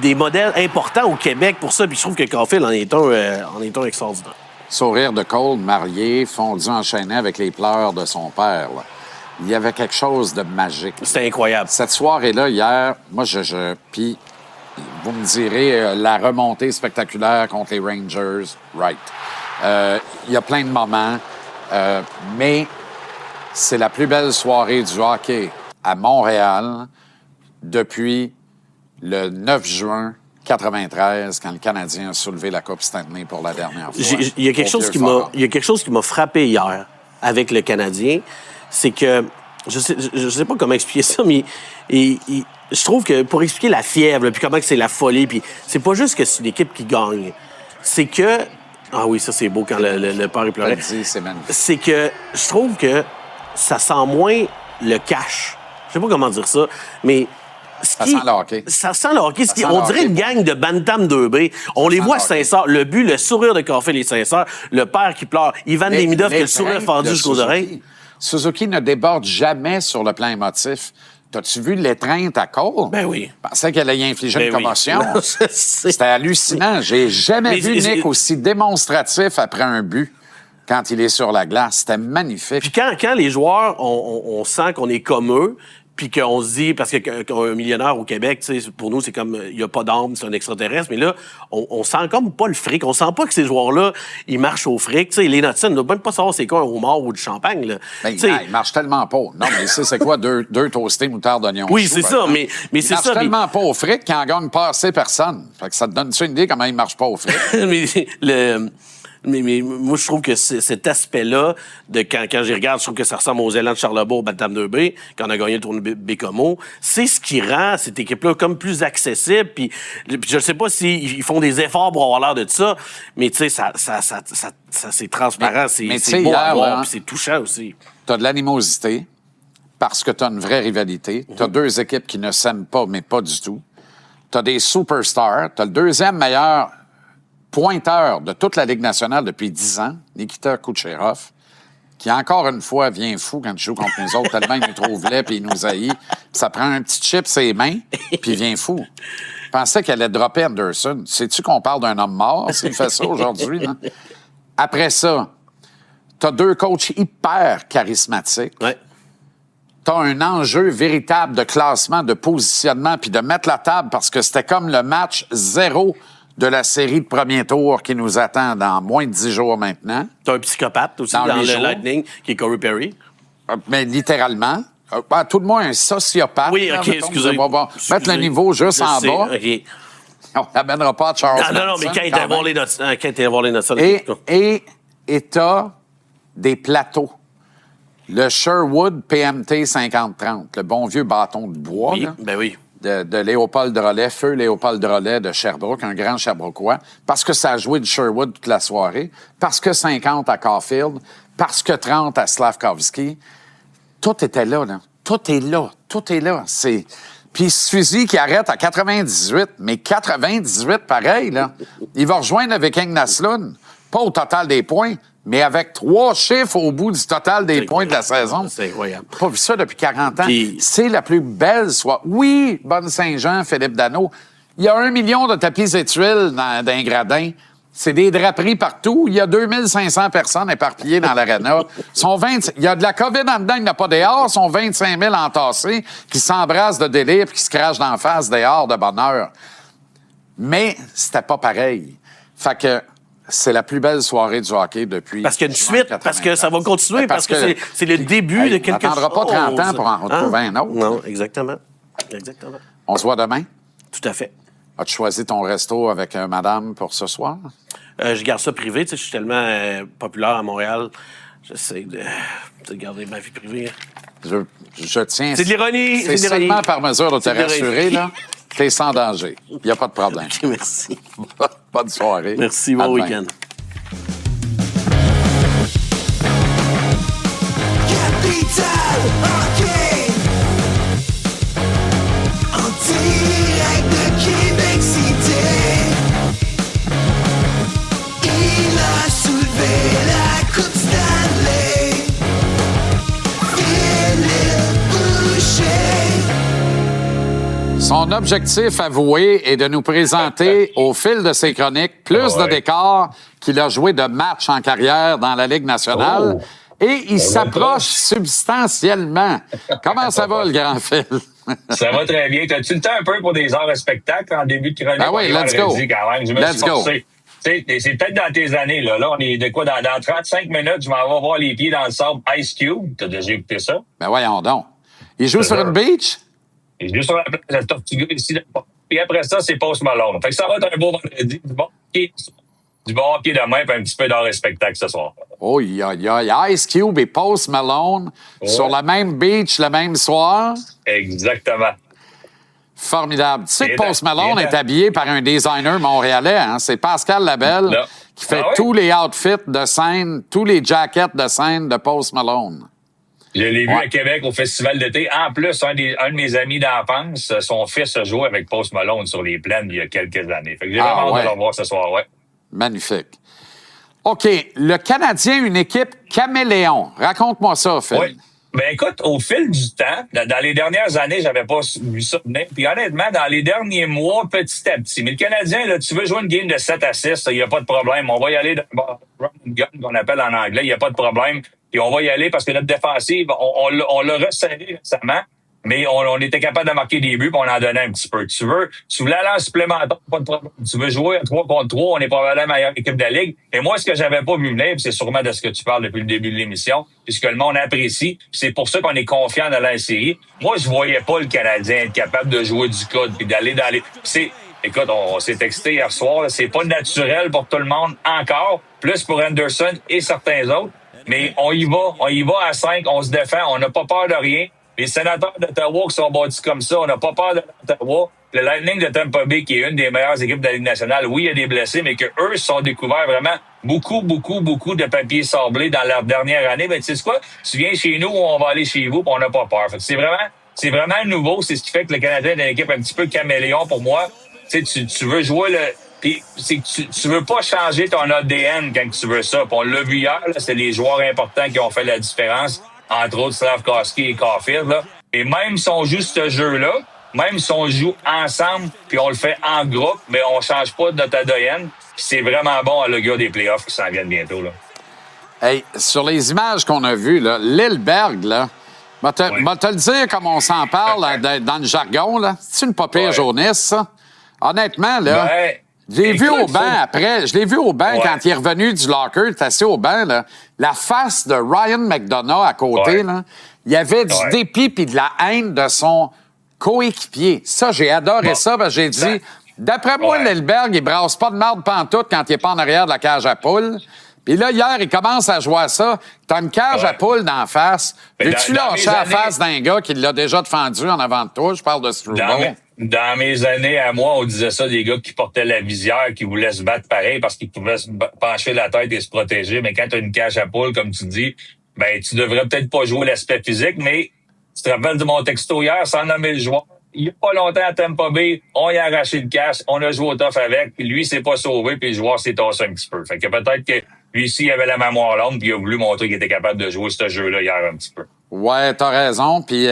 des modèles importants au Québec pour ça. Puis je trouve que Caulfield en est un extraordinaire. Sourire de Cole, marié, fondu, enchaîné avec les pleurs de son père, là. Il y avait quelque chose de magique. C'était incroyable. Cette soirée-là, hier, moi, puis vous me direz, la remontée spectaculaire contre les Rangers, right. Il y a plein de moments, mais c'est la plus belle soirée du hockey à Montréal depuis le 9 juin 93, quand le Canadien a soulevé la Coupe Stanley pour la dernière fois. Il y a quelque chose qui m'a frappé hier avec le Canadien, c'est que je sais pas comment expliquer ça, mais je trouve que pour expliquer la fièvre, puis comment que c'est la folie, puis c'est pas juste que c'est une équipe qui gagne, c'est que ah oui, ça, c'est beau quand le père pleurait. C'est que je trouve que ça sent moins le cash. Je sais pas comment dire ça, mais... Ça sent le hockey. Ça sent le hockey. On dirait une gang de Bantam 2B. On les voit sincères. Le but, le sourire de Caulfield est sincère. Le père qui pleure. Ivan Demidov qui a le sourire fendu jusqu'aux oreilles. Suzuki ne déborde jamais sur le plan émotif. T'as-tu vu l'étreinte à Cole? Ben oui. Je pensais qu'elle allait y infliger une commotion. C'était hallucinant. J'ai jamais vu Nick aussi démonstratif après un but quand il est sur la glace. C'était magnifique. Puis quand les joueurs, on sent qu'on est comme eux, puis qu'on se dit, parce qu'un millionnaire au Québec, pour nous, c'est comme, il n'y a pas d'âme, c'est un extraterrestre, mais là, on sent comme pas le fric. On sent pas que ces joueurs-là, ils marchent au fric. T'sais, les Notson ne doivent même pas savoir c'est quoi un homard ou du champagne. Là. Ben, ils marchent tellement pas. Non, mais c'est quoi, deux toastés moutarde d'oignon? Oui, c'est ça, mais c'est ça. Ils marchent tellement pas au fric qu'ils en gagnent pas assez personne. Fait que ça te donne-tu une idée comment ils marchent pas au fric? Mais moi, je trouve que cet aspect-là, de quand j'y regarde, je trouve que ça ressemble aux élans de Charlebourg, Bantam 2B, quand on a gagné le tournoi Bécomo. C'est ce qui rend cette équipe-là comme plus accessible. Puis je ne sais pas s'ils font des efforts pour avoir l'air de ça, mais tu sais, ça c'est transparent, c'est beau à voir, puis c'est touchant aussi. T'as de l'animosité parce que t'as une vraie rivalité. T'as deux équipes qui ne s'aiment pas, mais pas du tout. T'as des superstars. T'as le deuxième meilleur pointeur de toute la Ligue nationale depuis 10 ans, Nikita Kucherov, qui encore une fois vient fou quand il joue contre nous autres, tellement il nous trouve laid puis il nous haït. Ça prend un petit chip ses mains, puis il vient fou. Je pensais qu'elle allait dropper Anderson. Sais-tu qu'on parle d'un homme mort s'il fait ça aujourd'hui? Non? Après ça, tu as 2 coachs hyper charismatiques. Ouais. Tu as un enjeu véritable de classement, de positionnement, puis de mettre la table parce que c'était comme le match 0 de la série de premier tour qui nous attend dans moins de 10 jours maintenant. Tu as un psychopathe aussi dans le Lightning, qui est Corey Perry. Mais littéralement. Tout le moins un sociopathe. Oui, là, OK, mettons. excusez. On va mettre le niveau juste en sais, bas. OK. On n'amènera pas à Charles Non, Manson, mais quand il quand était voir même. les notes, quand il était voir les notes, Et t'as des plateaux. Le Sherwood PMT 5030, le bon vieux bâton de bois. Oui, là, ben oui. de Léopold Drolet, feu Léopold Drolet de Sherbrooke, un grand Sherbrookeois, parce que ça a joué de Sherwood toute la soirée, parce que 50 à Caulfield, parce que 30 à Slavkovski. Tout était là, là. Tout est là. Tout est là. Puis Suzy qui arrête à 98, mais 98 pareil, là. Il va rejoindre le Viking Naslund, pas au total des points, mais avec 3 chiffres au bout du total des points de la saison. C'est incroyable. Pas vu ça depuis 40 ans. Puis- C'est la plus belle soirée. Oui, Bonne-Saint-Jean, Philippe Danault. Il y a 1 million de tapis et tuiles dans un gradin. C'est des draperies partout. Il y a 2500 personnes éparpillées dans l'aréna. Il y a de la COVID en dedans, il n'y a pas dehors. Ils sont 25 000 entassés qui s'embrassent de délire et qui se crachent d'en face dehors de bonheur. Mais c'était pas pareil. Fait que c'est la plus belle soirée du hockey depuis... Parce qu'il y a une suite, parce que ça va continuer, Mais parce que c'est le début de quelque chose. On n'attendra pas 30 ans pour en retrouver un autre. Non, exactement. Exactement. On se voit demain? Tout à fait. As-tu choisi ton resto avec madame pour ce soir? Je garde ça privé. Tu sais, je suis tellement populaire à Montréal. J'essaie de garder ma vie privée. Je tiens... C'est de l'ironie. C'est seulement par mesure de te C'est de rassurer, l'ironie. là. T'es sans danger. Il n'y a pas de problème. OK, merci. Bonne soirée. Merci, À bon demain. week-end. Capital Hockey en direct de Québec City. Il a soulevé la Coupe Stanley. Philippe Boucher. Son objectif avoué est de nous présenter, au fil de ses chroniques, plus de décors qu'il a joué de matchs en carrière dans la Ligue nationale. Et il s'approche substantiellement. Comment ça va, le grand Phil? Ça va très bien. T'as-tu le temps un peu pour des heures de spectacle en début de chronique? Ah oui, let's go. Quand même. Je me Let's suis go. forcé. C'est peut-être dans tes années. Là, on est de quoi? Dans 35 minutes, je m'en vais voir les pieds dans le sable Ice Cube. T'as déjà écouté ça? Ben voyons donc. Il joue sur une beach? Il joue sur la place de la Tortuga ici. Puis après ça, c'est Post Malone. Fait que ça va être un beau vendredi. Du bon hockey demain, puis un petit peu d'heures de spectacle ce soir. Oh, il y a Ice Cube et Post Malone sur la même beach le même soir. Exactement. Formidable. Tu sais que Bien Post bien Malone est bien. habillé par un designer montréalais. Hein? C'est Pascal Labelle Là. qui fait Ah ouais? tous les outfits de scène, tous les jackets de scène de Post Malone. Je l'ai vu à Québec au festival d'été. En plus, un de mes amis d'enfance, son fils a joué avec Post Malone sur les plaines il y a quelques années. Fait que j'ai vraiment hâte de le voir ce soir, ouais. Magnifique. OK. Le Canadien, une équipe caméléon. Raconte-moi ça, Phil. Oui. Ben écoute, au fil du temps, dans les dernières années, j'avais pas vu ça venir. Puis honnêtement, dans les derniers mois, petit à petit. Mais le Canadien, là, tu veux jouer une game de 7 à 6, il n'y a pas de problème. On va y aller dans run and gun, qu'on appelle en anglais, il n'y a pas de problème. Puis on va y aller parce que notre défensive, on l'a resserré récemment, mais on était capable de marquer des buts, puis on en donnait un petit peu. Tu voulais aller en supplémentaire, pas de problème. Tu veux jouer à 3 contre 3, on est probablement la meilleure équipe de la Ligue. Et moi, ce que j'avais pas vu venir, puis c'est sûrement de ce que tu parles depuis le début de l'émission, puisque le monde apprécie, puis c'est pour ça qu'on est confiant dans la série. Moi, je voyais pas le Canadien être capable de jouer du code, puis d'aller dans les... Écoute, on s'est texté hier soir, là, c'est pas naturel pour tout le monde encore, plus pour Anderson et certains autres. Mais on y va à 5, on se défend, on n'a pas peur de rien. Les sénateurs d'Ottawa qui sont bâtis comme ça, on n'a pas peur de l'Ottawa. Le Lightning de Tampa Bay, qui est une des meilleures équipes de la Ligue nationale, oui, il y a des blessés, mais que eux se sont découverts vraiment beaucoup de papier sablé dans leur dernière année. Ben, tu sais quoi? Tu viens chez nous, on va aller chez vous, puis on n'a pas peur. Fait que c'est vraiment nouveau. C'est ce qui fait que le Canadien est une équipe un petit peu caméléon pour moi. Tu sais, tu veux jouer le... Puis c'est que tu veux pas changer ton ADN quand tu veux ça. Puis on l'a vu hier, là, c'est les joueurs importants qui ont fait la différence, entre autres Slavkovski et Caulfield. Là. Et même si on joue ce jeu-là, même si on joue ensemble, puis on le fait en groupe, mais on change pas de notre ADN, Puis c'est vraiment bon à l'augure des playoffs qui s'en viennent bientôt, là. Hey, sur les images qu'on a vues, là, Lilleberg, là, va te le dire comme on s'en parle dans le jargon, là. C'est une pas pire journée, ça. Honnêtement, là, je l'ai vu au banc après. Je l'ai vu au banc quand il est revenu du locker, il est assis au banc, là. La face de Ryan McDonough à côté, là, il y avait du dépit puis de la haine de son coéquipier. Ça, j'ai adoré ça, parce que j'ai dit, d'après moi, Lilleberg, il brasse pas de marde pantoute quand il est pas en arrière de la cage à poules. Puis là, hier, il commence à jouer à ça. T'as une cage à poules d'en face. Veux-tu lâcher la face d'un gars qui l'a déjà défendu en avant de toi? Je parle de Struble. Dans mes années à moi, on disait ça des gars qui portaient la visière, qui voulaient se battre pareil parce qu'ils pouvaient se pencher la tête et se protéger. Mais quand tu as une cage à poules, comme tu dis, ben tu devrais peut-être pas jouer l'aspect physique, mais tu te rappelles de mon texto hier, sans nommer le joueur. Il n'y a pas longtemps à Tampa Bay, on y a arraché le cash, on a joué au tough avec, puis lui, il s'est pas sauvé, puis le joueur s'est tassé un petit peu. Fait que peut-être que lui ici, il avait la mémoire longue, puis il a voulu montrer qu'il était capable de jouer ce jeu-là hier un petit peu. Ouais, t'as raison. Puis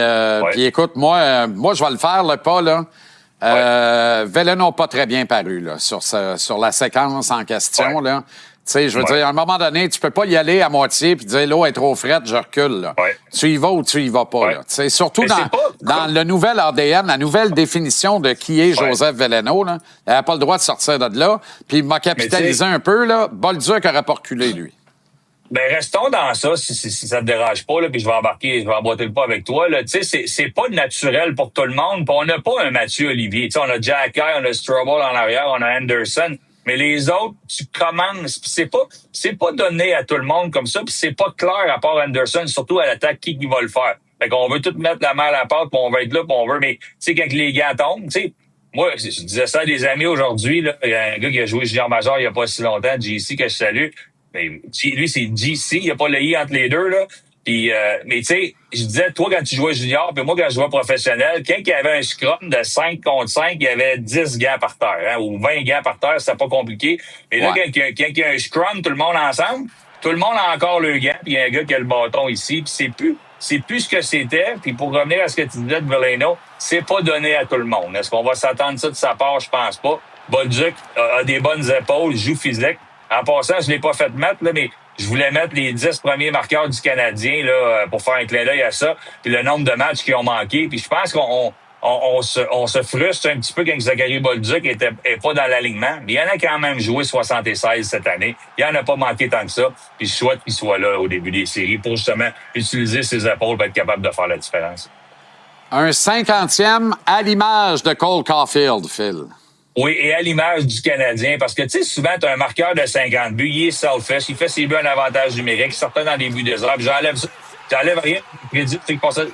écoute, moi, je vais le faire, le pas, là. Veleno pas très bien paru, là, sur la séquence en question, là. Tu sais, je veux dire, à un moment donné, tu peux pas y aller à moitié puis dire l'eau est trop frette, je recule. Là. Tu y vas ou tu y vas pas. Là. Tu sais, surtout dans le nouvel ADN, la nouvelle définition de qui est Joseph Veleno, là, il n'avait pas le droit de sortir de là. Puis il m'a capitalisé un peu. Là. Bolduc n'aurait pas reculé, lui. Ben restons dans ça, si ça te dérange pas, là, puis je vais emboîter le pas avec toi. Là. Tu sais, c'est pas naturel pour tout le monde. Puis on n'a pas un Mathieu Olivier. Tu sais, on a Jack Eye, on a Struble en arrière, on a Anderson. Mais les autres, tu commences, c'est pas donné à tout le monde comme ça, puis c'est pas clair à part Anderson, surtout à l'attaque, qui va le faire. Fait qu'on veut tout mettre la main à la pâte, puis on va être là, puis on veut, mais tu sais, quand les gars tombent, tu sais, moi, je disais ça à des amis aujourd'hui, là, il y a un gars qui a joué junior major il y a pas si longtemps, JC, que je salue, mais lui, c'est JC, il y a pas le I entre les deux, là. Puis, mais tu sais, je disais, toi, quand tu jouais junior, puis moi, quand je jouais professionnel, quand il y avait un scrum de 5 contre 5, il y avait 10 gants par terre, hein, ou 20 gants par terre, c'était pas compliqué. Et là, quand il y a un scrum, tout le monde ensemble, tout le monde a encore le gant, puis il y a un gars qui a le bâton ici, puis c'est plus ce que c'était. Puis pour revenir à ce que tu disais de Veleno, c'est pas donné à tout le monde. Est-ce qu'on va s'attendre ça de sa part? Je pense pas. Bolduc a des bonnes épaules, joue physique. En passant, je l'ai pas fait mettre, là, mais je voulais mettre les 10 premiers marqueurs du Canadien là, pour faire un clin d'œil à ça, puis le nombre de matchs qui ont manqué. Puis je pense qu'on se frustre un petit peu quand Zachary Bolduc est pas dans l'alignement. Mais il y en a quand même joué 76 cette année. Il en a pas manqué tant que ça. Puis je souhaite qu'il soit là au début des séries pour justement utiliser ses épaules pour être capable de faire la différence. Un 50e à l'image de Cole Caulfield, Phil. Oui, et à l'image du Canadien, parce que, tu sais, souvent, tu as un marqueur de 50 buts, il est selfish, il fait ses buts en avantage numérique, il sortait dans des buts désert, puis j'enlève rien,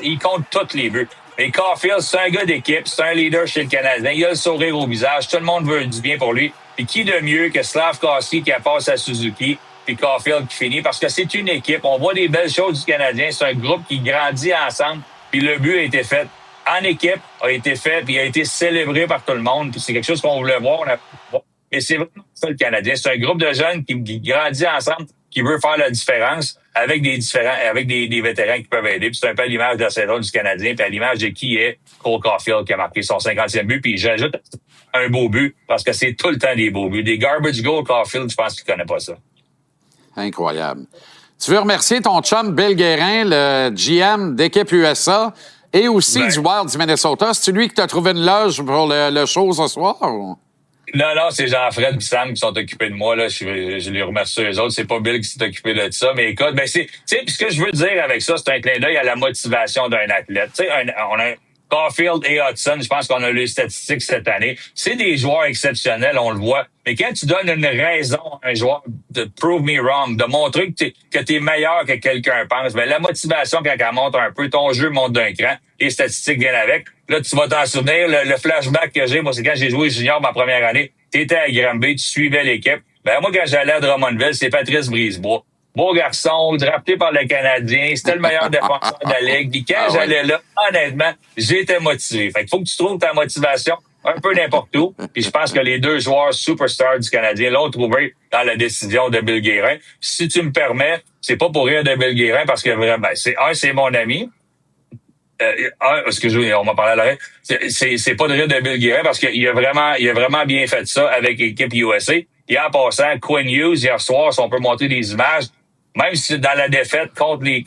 il compte tous les buts. Et Caulfield, c'est un gars d'équipe, c'est un leader chez le Canadien, il a le sourire au visage, tout le monde veut du bien pour lui. Puis qui de mieux que Slavkovski qui a passé à Suzuki, puis Caulfield qui finit, parce que c'est une équipe, on voit des belles choses du Canadien, c'est un groupe qui grandit ensemble, puis le but a été fait en équipe, a été fait, puis a été célébré par tout le monde. Puis c'est quelque chose qu'on voulait voir. Et c'est vraiment ça, le Canadien. C'est un groupe de jeunes qui grandit ensemble, qui veut faire la différence avec des vétérans qui peuvent aider. Puis c'est un peu à l'image de la saison du Canadien, puis à l'image de qui est Cole Caulfield qui a marqué son 50e but. Puis j'ajoute un beau but, parce que c'est tout le temps des beaux buts. Des garbage goals, Caulfield, je pense qu'il connaît pas ça. Incroyable. Tu veux remercier ton chum Bill Guérin, le GM d'équipe USA, et aussi du Wild du Minnesota. C'est-tu lui qui t'a trouvé une loge pour le show ce soir? Ou? Non, c'est Jean-Fred et Sam qui sont occupés de moi. Là. Je les remercie eux autres. C'est pas Bill qui s'est occupé de ça. Mais écoute, tu sais, ce que je veux dire avec ça, c'est un clin d'œil à la motivation d'un athlète. Tu sais, on a Caulfield et Hudson, je pense qu'on a les statistiques cette année. C'est des joueurs exceptionnels, on le voit. Mais quand tu donnes une raison à un joueur de prove me wrong, de montrer que t'es meilleur que quelqu'un pense, ben la motivation, quand elle monte un peu, ton jeu monte d'un cran, les statistiques viennent avec. Là, tu vas t'en souvenir, le flashback que j'ai, moi, c'est quand j'ai joué junior ma première année, t'étais à Granby, tu suivais l'équipe. Ben moi, quand j'allais à Drummondville, c'est Patrice Brisebois. Beau garçon, drafté par le Canadien, c'était le meilleur défenseur de la Ligue. Puis quand j'allais là, honnêtement, j'étais motivé. Fait qu'il faut que tu trouves ta motivation un peu n'importe où. Puis je pense que les deux joueurs superstars du Canadien l'ont trouvé dans la décision de Bill Guérin. Si tu me permets, c'est pas pour rire de Bill Guérin parce que vraiment, c'est mon ami. On m'a parlé à l'oreille. C'est pas de rire de Bill Guérin parce qu'il a vraiment bien fait ça avec l'équipe USA. Puis en passant, Quinn Hughes, hier soir, si on peut montrer des images, même si dans la défaite contre les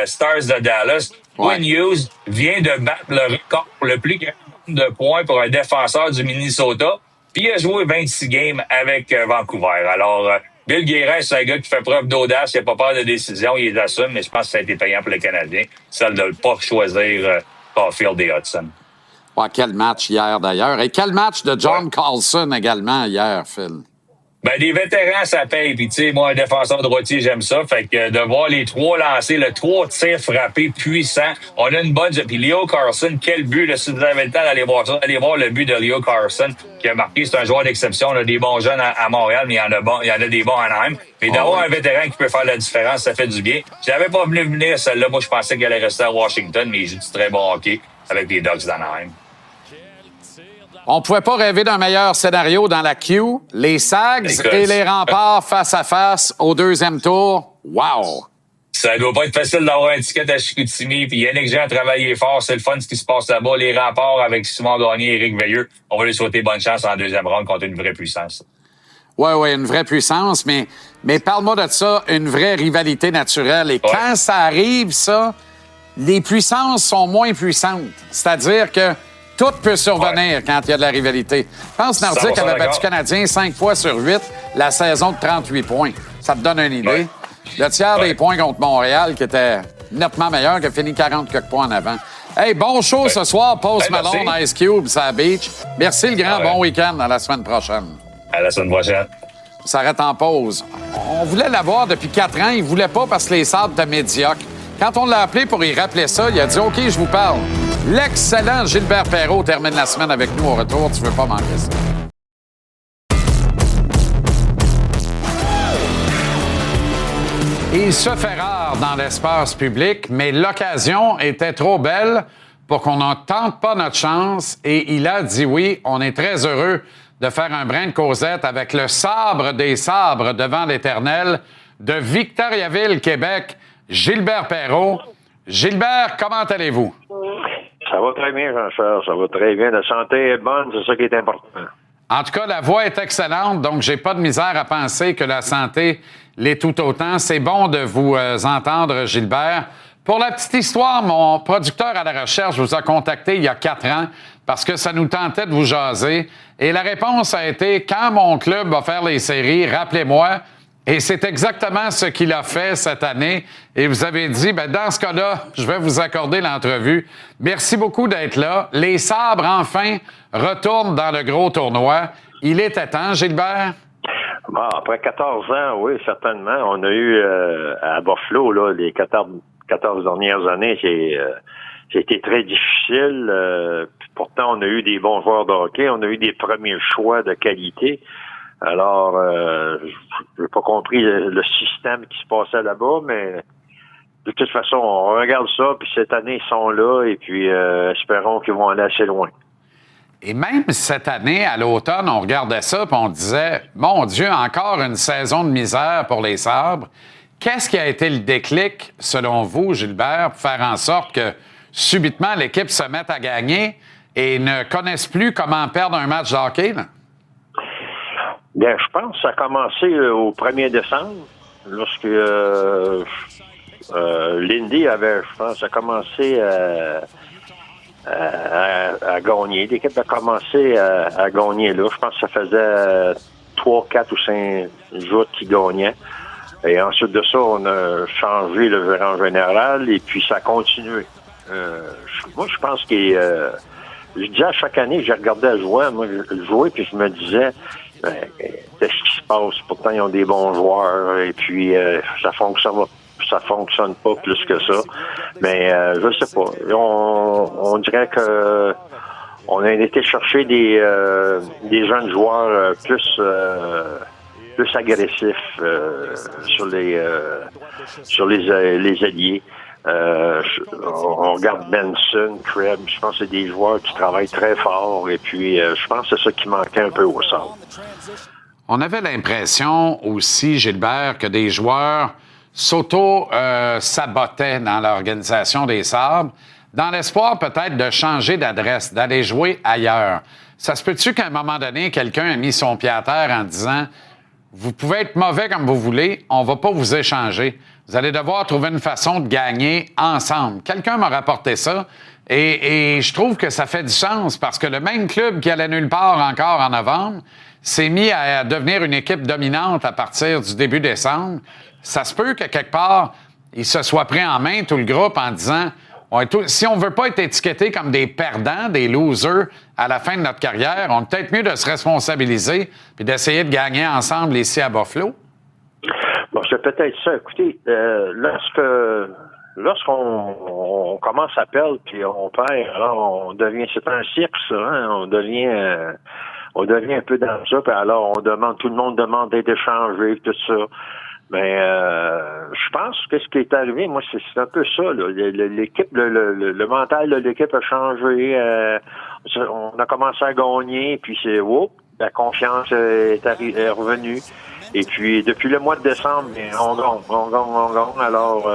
Stars de Dallas, Quinn Hughes vient de battre le record pour le plus grand nombre de points pour un défenseur du Minnesota. Puis il a joué 26 games avec Vancouver. Alors, Bill Guérin, c'est un gars qui fait preuve d'audace. Il n'a pas peur de décision. Il les assume, mais je pense que ça a été payant pour les Canadiens. Celle de ne pas choisir Caulfield et Hudson. Ouais, quel match hier, d'ailleurs. Et quel match de John Carlson également hier, Phil? Ben, des vétérans, ça paye. Puis, tu sais, moi, un défenseur droitier, j'aime ça. Fait que de voir les 3 lancer, le 3 tirs frappés puissants. On a une bonne... Puis Leo Carlson, quel but, là, si vous avez le temps d'aller voir ça, allez voir le but de Leo Carlson qui a marqué. C'est un joueur d'exception. On a des bons jeunes à Montréal, mais il y en a des bons à Anaheim. Mais d'avoir un vétéran qui peut faire la différence, ça fait du bien. J'avais pas venu venir celle-là. Moi, je pensais qu'elle allait rester à Washington, mais il joue du très bon hockey avec les Ducks d'Anaheim. On ne pouvait pas rêver d'un meilleur scénario dans la Q. Les Sags et les Remparts face à face au 2e tour. Wow! Ça doit pas être facile d'avoir un ticket à Chicoutimi. Puis Yannick Jean a travaillé fort. C'est le fun ce qui se passe là-bas. Les Remparts avec Simon Gagné et Éric Veilleux. On va lui souhaiter bonne chance en 2e ronde contre une vraie puissance. Oui, une vraie puissance. Mais parle-moi de ça, une vraie rivalité naturelle. Et quand ça arrive, ça, les puissances sont moins puissantes. C'est-à-dire que tout peut survenir quand il y a de la rivalité. Je pense que Nordique avait battu Canadien 5 fois sur 8 la saison de 38 points. Ça te donne une idée. Le tiers des points contre Montréal, qui était nettement meilleur, qui a fini 40 quelques points en avant. Hey, bon show ce soir. Post Malone, Ice Cube, ça Beach. Merci le grand. Bon week-end. À la semaine prochaine. À la semaine prochaine. On s'arrête en pause. On voulait l'avoir depuis 4 ans. Il ne voulait pas parce que les Sabres étaient médiocres. Quand on l'a appelé pour y rappeler ça, il a dit « OK, je vous parle ». L'excellent Gilbert Perreault termine la semaine avec nous au retour. Tu veux pas manquer ça. Il se fait rare dans l'espace public, mais l'occasion était trop belle pour qu'on n'en tente pas notre chance. Et il a dit oui. On est très heureux de faire un brin de causette avec le sabre des sabres devant l'Éternel de Victoriaville, Québec, Gilbert Perreault. Gilbert, comment allez-vous? Ça va très bien, Jean-Charles. Ça va très bien. La santé est bonne, c'est ça qui est important. En tout cas, la voix est excellente, donc j'ai pas de misère à penser que la santé l'est tout autant. C'est bon de vous entendre, Gilbert. Pour la petite histoire, mon producteur à la recherche vous a contacté il y a 4 ans parce que ça nous tentait de vous jaser. Et la réponse a été « Quand mon club va faire les séries, rappelez-moi ». Et c'est exactement ce qu'il a fait cette année. Et vous avez dit, dans ce cas-là, je vais vous accorder l'entrevue. Merci beaucoup d'être là. Les Sabres, enfin, retournent dans le gros tournoi. Il était temps, Gilbert? Bon, après 14 ans, oui, certainement. On a eu à Buffalo, là, les 14 dernières années, c'était très difficile. Pourtant, on a eu des bons joueurs de hockey. On a eu des premiers choix de qualité. Alors, je n'ai pas compris le système qui se passait là-bas, mais de toute façon, on regarde ça, puis cette année, ils sont là, et puis espérons qu'ils vont aller assez loin. Et même cette année, à l'automne, on regardait ça, puis on disait, mon Dieu, encore une saison de misère pour les Sabres. Qu'est-ce qui a été le déclic, selon vous, Gilbert, pour faire en sorte que, subitement, l'équipe se mette à gagner et ne connaisse plus comment perdre un match de hockey, là? Bien, je pense que ça a commencé au 1er décembre, lorsque Lindy avait, je pense, a commencé à gagner. L'équipe a commencé à gagner là. Je pense que ça faisait 3, 4 ou 5 jours qu'ils gagnaient. Et ensuite de ça, on a changé le gérant général et puis ça a continué. Moi, je pense que je disais à chaque année, je regardais jouer, puis je me disais, qu'est-ce qui se passe? Pourtant, ils ont des bons joueurs et puis ça fonctionne pas plus que ça. Mais je sais pas. On dirait que on a été chercher des jeunes joueurs plus agressifs sur les alliés. On regarde Benson, Krebs, je pense que c'est des joueurs qui travaillent très fort et puis je pense que c'est ça qui manquait un peu au centre. On avait l'impression aussi, Gilbert, que des joueurs s'auto-sabotaient dans l'organisation des Sabres, dans l'espoir peut-être de changer d'adresse, d'aller jouer ailleurs. Ça se peut-tu qu'à un moment donné, quelqu'un a mis son pied à terre en disant « Vous pouvez être mauvais comme vous voulez, on va pas vous échanger. Vous allez devoir trouver une façon de gagner ensemble. » Quelqu'un m'a rapporté ça et je trouve que ça fait du sens parce que le même club qui allait nulle part encore en novembre s'est mis à devenir une équipe dominante à partir du début décembre. Ça se peut que quelque part, il se soit pris en main tout le groupe en disant si on veut pas être étiqueté comme des perdants, des losers à la fin de notre carrière, on est peut-être mieux de se responsabiliser puis d'essayer de gagner ensemble ici à Buffalo. Bon, c'est peut-être ça. Écoutez, lorsqu'on commence à perdre puis on perd, alors on devient, c'est un cirque, ça, hein? On devient un peu dans ça, puis alors tout le monde demande d'être échangé, tout ça. Mais je pense que ce qui est arrivé, moi, c'est un peu ça. Là. L'équipe, le mental de l'équipe a changé. On a commencé à gagner, puis la confiance est revenue. Et puis depuis le mois de décembre, on gagne. Alors où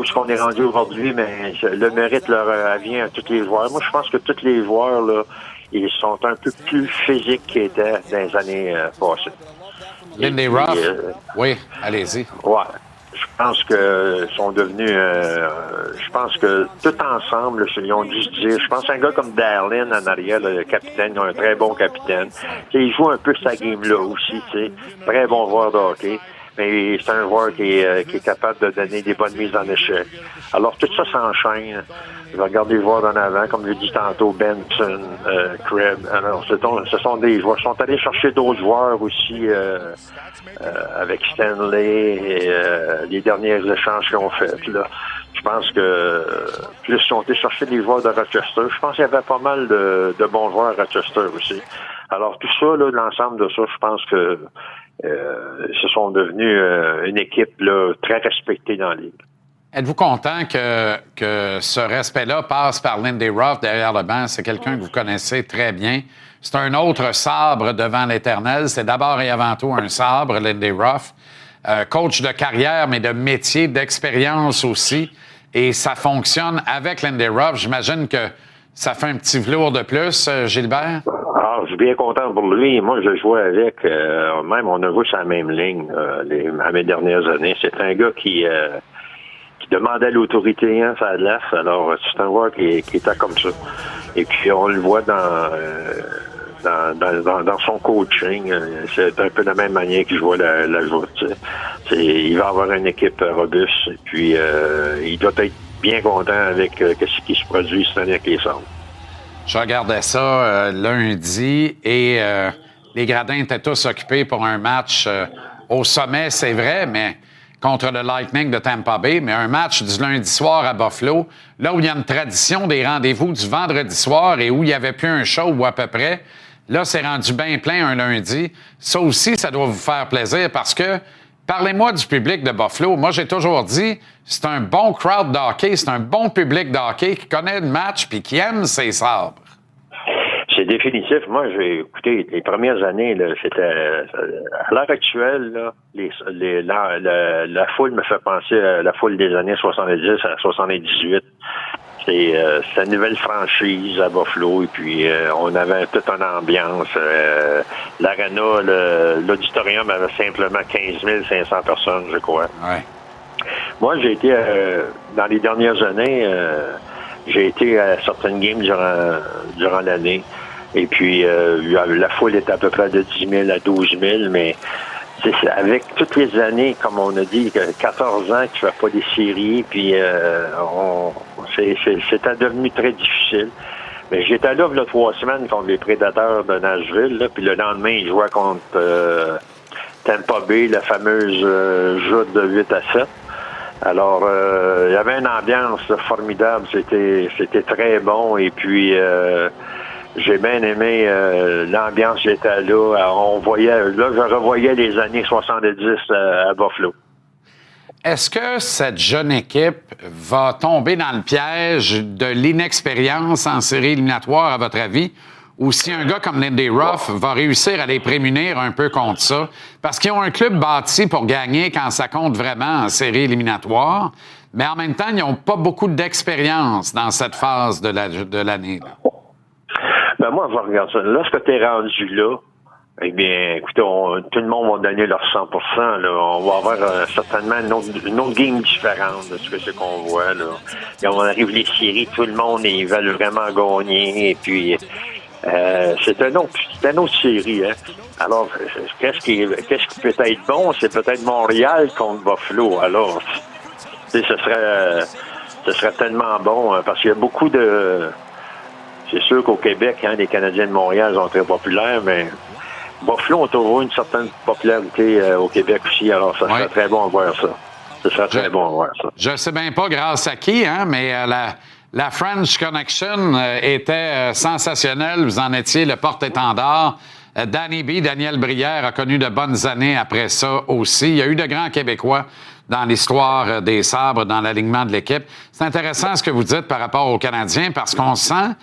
est-ce qu'on est rendu aujourd'hui, mais le mérite leur vient à tous les joueurs. Moi, je pense que tous les joueurs là, ils sont un peu plus physiques qu'ils étaient dans les années passées. Lindy Ruff? Oui, allez-y. Ouais. Je pense que sont devenus... je pense que tout ensemble, ils ont dû se dire... Je pense à un gars comme Darlin en arrière, le capitaine, ils ont un très bon capitaine. T'sais, il joue un peu sa game-là aussi. T'sais. Très bon joueur de hockey. Mais c'est un joueur qui est capable de donner des bonnes mises en échec. Alors, tout ça s'enchaîne. Je vais regarder les joueurs d'en avant, comme je l'ai dit tantôt, Benson, Krebs. Alors, ce sont des joueurs. Ils sont allés chercher d'autres joueurs aussi avec Stanley et les derniers échanges qu'ils ont faits. Là. Je pense que plus ils ont été chercher des joueurs de Rochester. Je pense qu'il y avait pas mal de bons joueurs à Rochester aussi. Alors, tout ça, là, l'ensemble de ça, je pense que se sont devenus une équipe là, très respectée dans la Ligue. Êtes-vous content que ce respect-là passe par Lindy Ruff derrière le banc? C'est quelqu'un que vous connaissez très bien. C'est un autre sabre devant l'Éternel. C'est d'abord et avant tout un sabre, Lindy Ruff. Coach de carrière, mais de métier, d'expérience aussi. Et ça fonctionne avec Lindy Ruff. J'imagine que ça fait un petit velours de plus, Gilbert? Ah, je suis bien content pour lui. Moi, je jouais avec. Même, on a joué sur la même ligne à mes dernières années. C'est un gars qui demandait l'autorité, hein, ça glace. Alors, c'est un joueur qui était comme ça. Et puis, on le voit dans son coaching. C'est un peu de la même manière qu'il jouait la joute. Il va avoir une équipe robuste. Et puis, il doit être bien content avec ce qui se produit cette année avec les Sabres. Je regardais ça lundi et les gradins étaient tous occupés pour un match au sommet, c'est vrai, mais contre le Lightning de Tampa Bay, mais un match du lundi soir à Buffalo, là où il y a une tradition des rendez-vous du vendredi soir et où il n'y avait plus un show ou à peu près, là, c'est rendu bien plein un lundi. Ça aussi, ça doit vous faire plaisir parce que, parlez-moi du public de Buffalo. Moi, j'ai toujours dit, c'est un bon crowd de hockey, c'est un bon public de hockey qui connaît le match puis qui aime ses sabres. C'est définitif. Moi, j'ai écouté les premières années, là, c'était à l'heure actuelle, là, la foule me fait penser à la foule des années 70 à 78. C'est une nouvelle franchise à Buffalo et puis on avait toute une ambiance. L'aréna, l'auditorium avait simplement 15 500 personnes, je crois. Ouais. Moi, j'ai été dans les dernières années, j'ai été à certaines games durant l'année. Et puis, la foule était à peu près de 10 000 à 12 000, mais avec toutes les années, comme on a dit, 14 ans que tu fais pas des séries, puis c'était devenu très difficile. Mais j'étais là il y a 3 semaines contre les Prédateurs de Nashville, là, puis le lendemain, ils jouaient contre Tampa Bay, la fameuse joute de 8 à 7. Alors, il y avait une ambiance formidable, c'était très bon, et puis j'ai bien aimé l'ambiance, j'étais là. On voyait, là, je revoyais les années 70 à Buffalo. Est-ce que cette jeune équipe va tomber dans le piège de l'inexpérience en série éliminatoire, à votre avis? Ou si un gars comme Lindy Ruff va réussir à les prémunir un peu contre ça? Parce qu'ils ont un club bâti pour gagner quand ça compte vraiment en série éliminatoire, mais en même temps, ils n'ont pas beaucoup d'expérience dans cette phase de l'année. Ben moi, je regarde ça. Lorsque tu es rendu là, eh bien, écoutez, tout le monde va donner leur 100%. Là. On va avoir certainement une autre game différente de ce que c'est qu'on voit. Là. Et on arrive les séries, tout le monde, ils veulent vraiment gagner. Et puis, c'est une autre série. Hein. Alors, qu'est-ce qui peut être bon? C'est peut-être Montréal contre Buffalo. Alors, ce serait tellement bon parce qu'il y a beaucoup de... C'est sûr qu'au Québec, hein, les Canadiens de Montréal sont très populaires, mais Buffalo ont toujours une certaine popularité au Québec aussi. Alors, ça serait très bon de voir ça. Ce serait très bon de voir ça. Je ne sais bien pas grâce à qui, hein, mais la French Connection était sensationnelle. Vous en étiez le porte-étendard. Danny B, Daniel Brière, a connu de bonnes années après ça aussi. Il y a eu de grands Québécois dans l'histoire des Sabres, dans l'alignement de l'équipe. C'est intéressant ce que vous dites par rapport aux Canadiens parce qu'on sent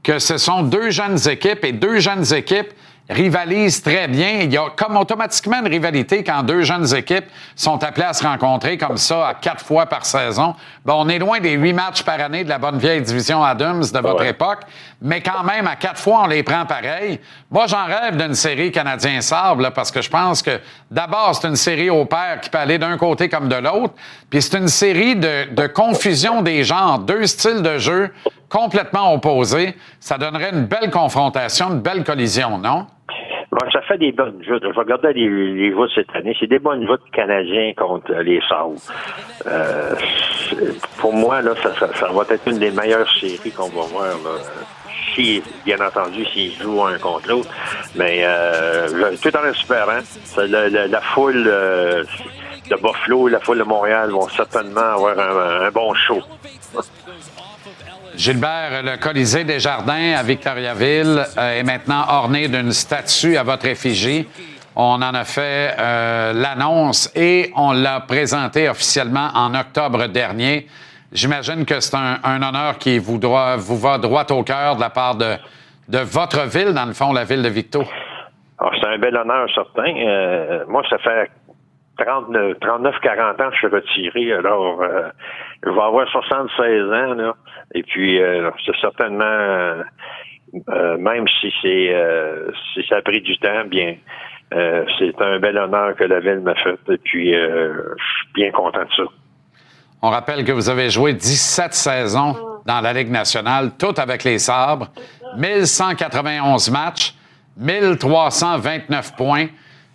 que ce sont deux jeunes équipes et deux jeunes équipes rivalisent très bien. Il y a comme automatiquement une rivalité quand deux jeunes équipes sont appelées à se rencontrer comme ça à 4 fois par saison. Bon, on est loin des 8 matchs par année de la bonne vieille division Adams de votre époque, mais quand même, à 4 fois, on les prend pareil. Moi, j'en rêve d'une série Canadien-Sabres parce que je pense que d'abord, c'est une série au pair qui peut aller d'un côté comme de l'autre, puis c'est une série de confusion des genres, deux styles de jeu complètement opposés. Ça donnerait une belle confrontation, une belle collision, non? Bon, ça fait des bonnes joutes. Je regardais les votes cette année. C'est des bonnes votes canadiens contre les Sabres. Pour moi, là, ça va être une des meilleures séries qu'on va voir. Là. Si, bien entendu, s'ils jouent un contre l'autre. Mais tout en espérant, la foule de Buffalo et la foule de Montréal vont certainement avoir un bon show. Gilbert, le Colisée des Jardins à Victoriaville est maintenant orné d'une statue à votre effigie. On en a fait l'annonce et on l'a présenté officiellement en octobre dernier. J'imagine que c'est un honneur qui vous va droit au cœur de la part de votre ville, dans le fond, la ville de Victo. Alors, c'est un bel honneur, certain. Moi, ça fait 39-40 ans que je suis retiré. Alors, je vais avoir 76 ans, là. Et puis, c'est certainement, même si ça a pris du temps, bien, c'est un bel honneur que la ville m'a fait. Et puis, je suis bien content de ça. On rappelle que vous avez joué 17 saisons dans la Ligue nationale, toutes avec les Sabres, 1191 matchs, 1329 points.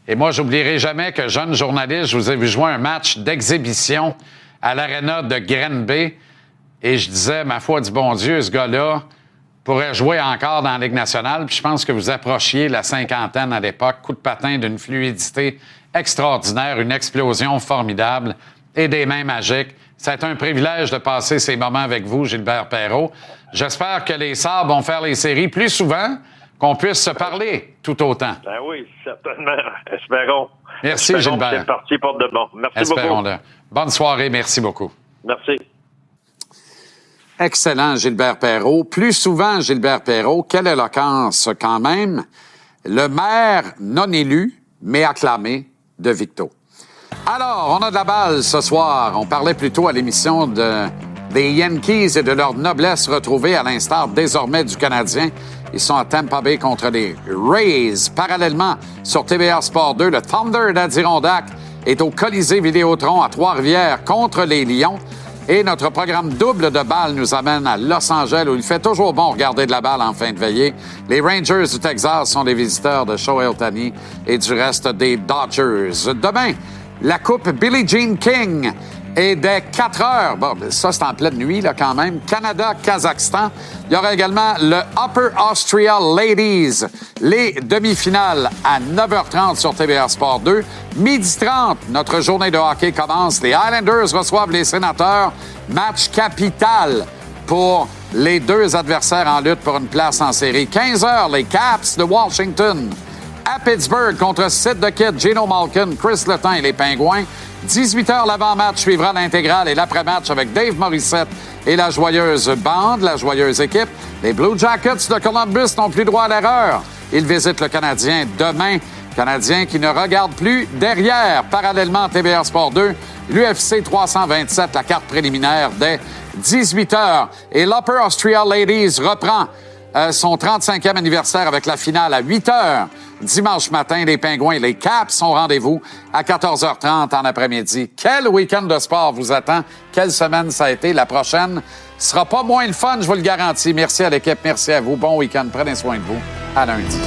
Et moi, j'oublierai jamais que, jeune journaliste, je vous ai vu jouer un match d'exhibition à l'aréna de Granby. Et je disais, ma foi du bon Dieu, ce gars-là pourrait jouer encore dans la Ligue nationale. Puis je pense que vous approchiez la cinquantaine à l'époque. Coup de patin d'une fluidité extraordinaire, une explosion formidable et des mains magiques. C'est un privilège de passer ces moments avec vous, Gilbert Perreault. J'espère que les Sabres vont faire les séries plus souvent, qu'on puisse se parler tout autant. Ben oui, certainement. Espérons. Merci, Gilbert. C'est parti pour de bon. Merci Espérons-le. beaucoup. Bonne soirée. Merci beaucoup. Merci. Excellent, Gilbert Perreault. Plus souvent, Gilbert Perreault, quelle éloquence quand même. Le maire non élu, mais acclamé de Victo. Alors, on a de la balle ce soir. On parlait plutôt à l'émission des Yankees et de leur noblesse retrouvée à l'instar désormais du Canadien. Ils sont à Tampa Bay contre les Rays. Parallèlement, sur TVA Sport 2, le Thunder d'Adirondack est au Colisée Vidéotron à Trois-Rivières contre les Lions. Et notre programme double de balle nous amène à Los Angeles, où il fait toujours bon regarder de la balle en fin de veillée. Les Rangers du Texas sont les visiteurs de Shohei Ohtani et du reste des Dodgers. Demain, la Coupe Billie Jean King est dès 4 heures. Bon, ça, c'est en pleine nuit, là, quand même. Canada-Kazakhstan. Il y aura également le Upper Austria Ladies. Les demi-finales à 9h30 sur TVA Sport 2. 12h30, notre journée de hockey commence. Les Islanders reçoivent les Sénateurs. Match capital pour les deux adversaires en lutte pour une place en série. 15h, les Caps de Washington à Pittsburgh contre Sid the Kid, Geno Malkin, Chris Letang et les Pingouins. 18h, l'avant-match suivra l'intégrale et l'après-match avec Dave Morissette et la joyeuse bande, la joyeuse équipe. Les Blue Jackets de Columbus n'ont plus droit à l'erreur. Ils visitent le Canadien demain. Canadien qui ne regarde plus derrière. Parallèlement à TVA Sport 2, l'UFC 327, la carte préliminaire dès 18h. Et l'Upper Austria Ladies reprend son 35e anniversaire avec la finale à 8 h dimanche matin. Les Pingouins et les Caps sont rendez-vous à 14h30 en après-midi. Quel week-end de sport vous attend? Quelle semaine ça a été? La prochaine sera pas moins le fun, je vous le garantis. Merci à l'équipe, merci à vous. Bon week-end, prenez soin de vous. À lundi.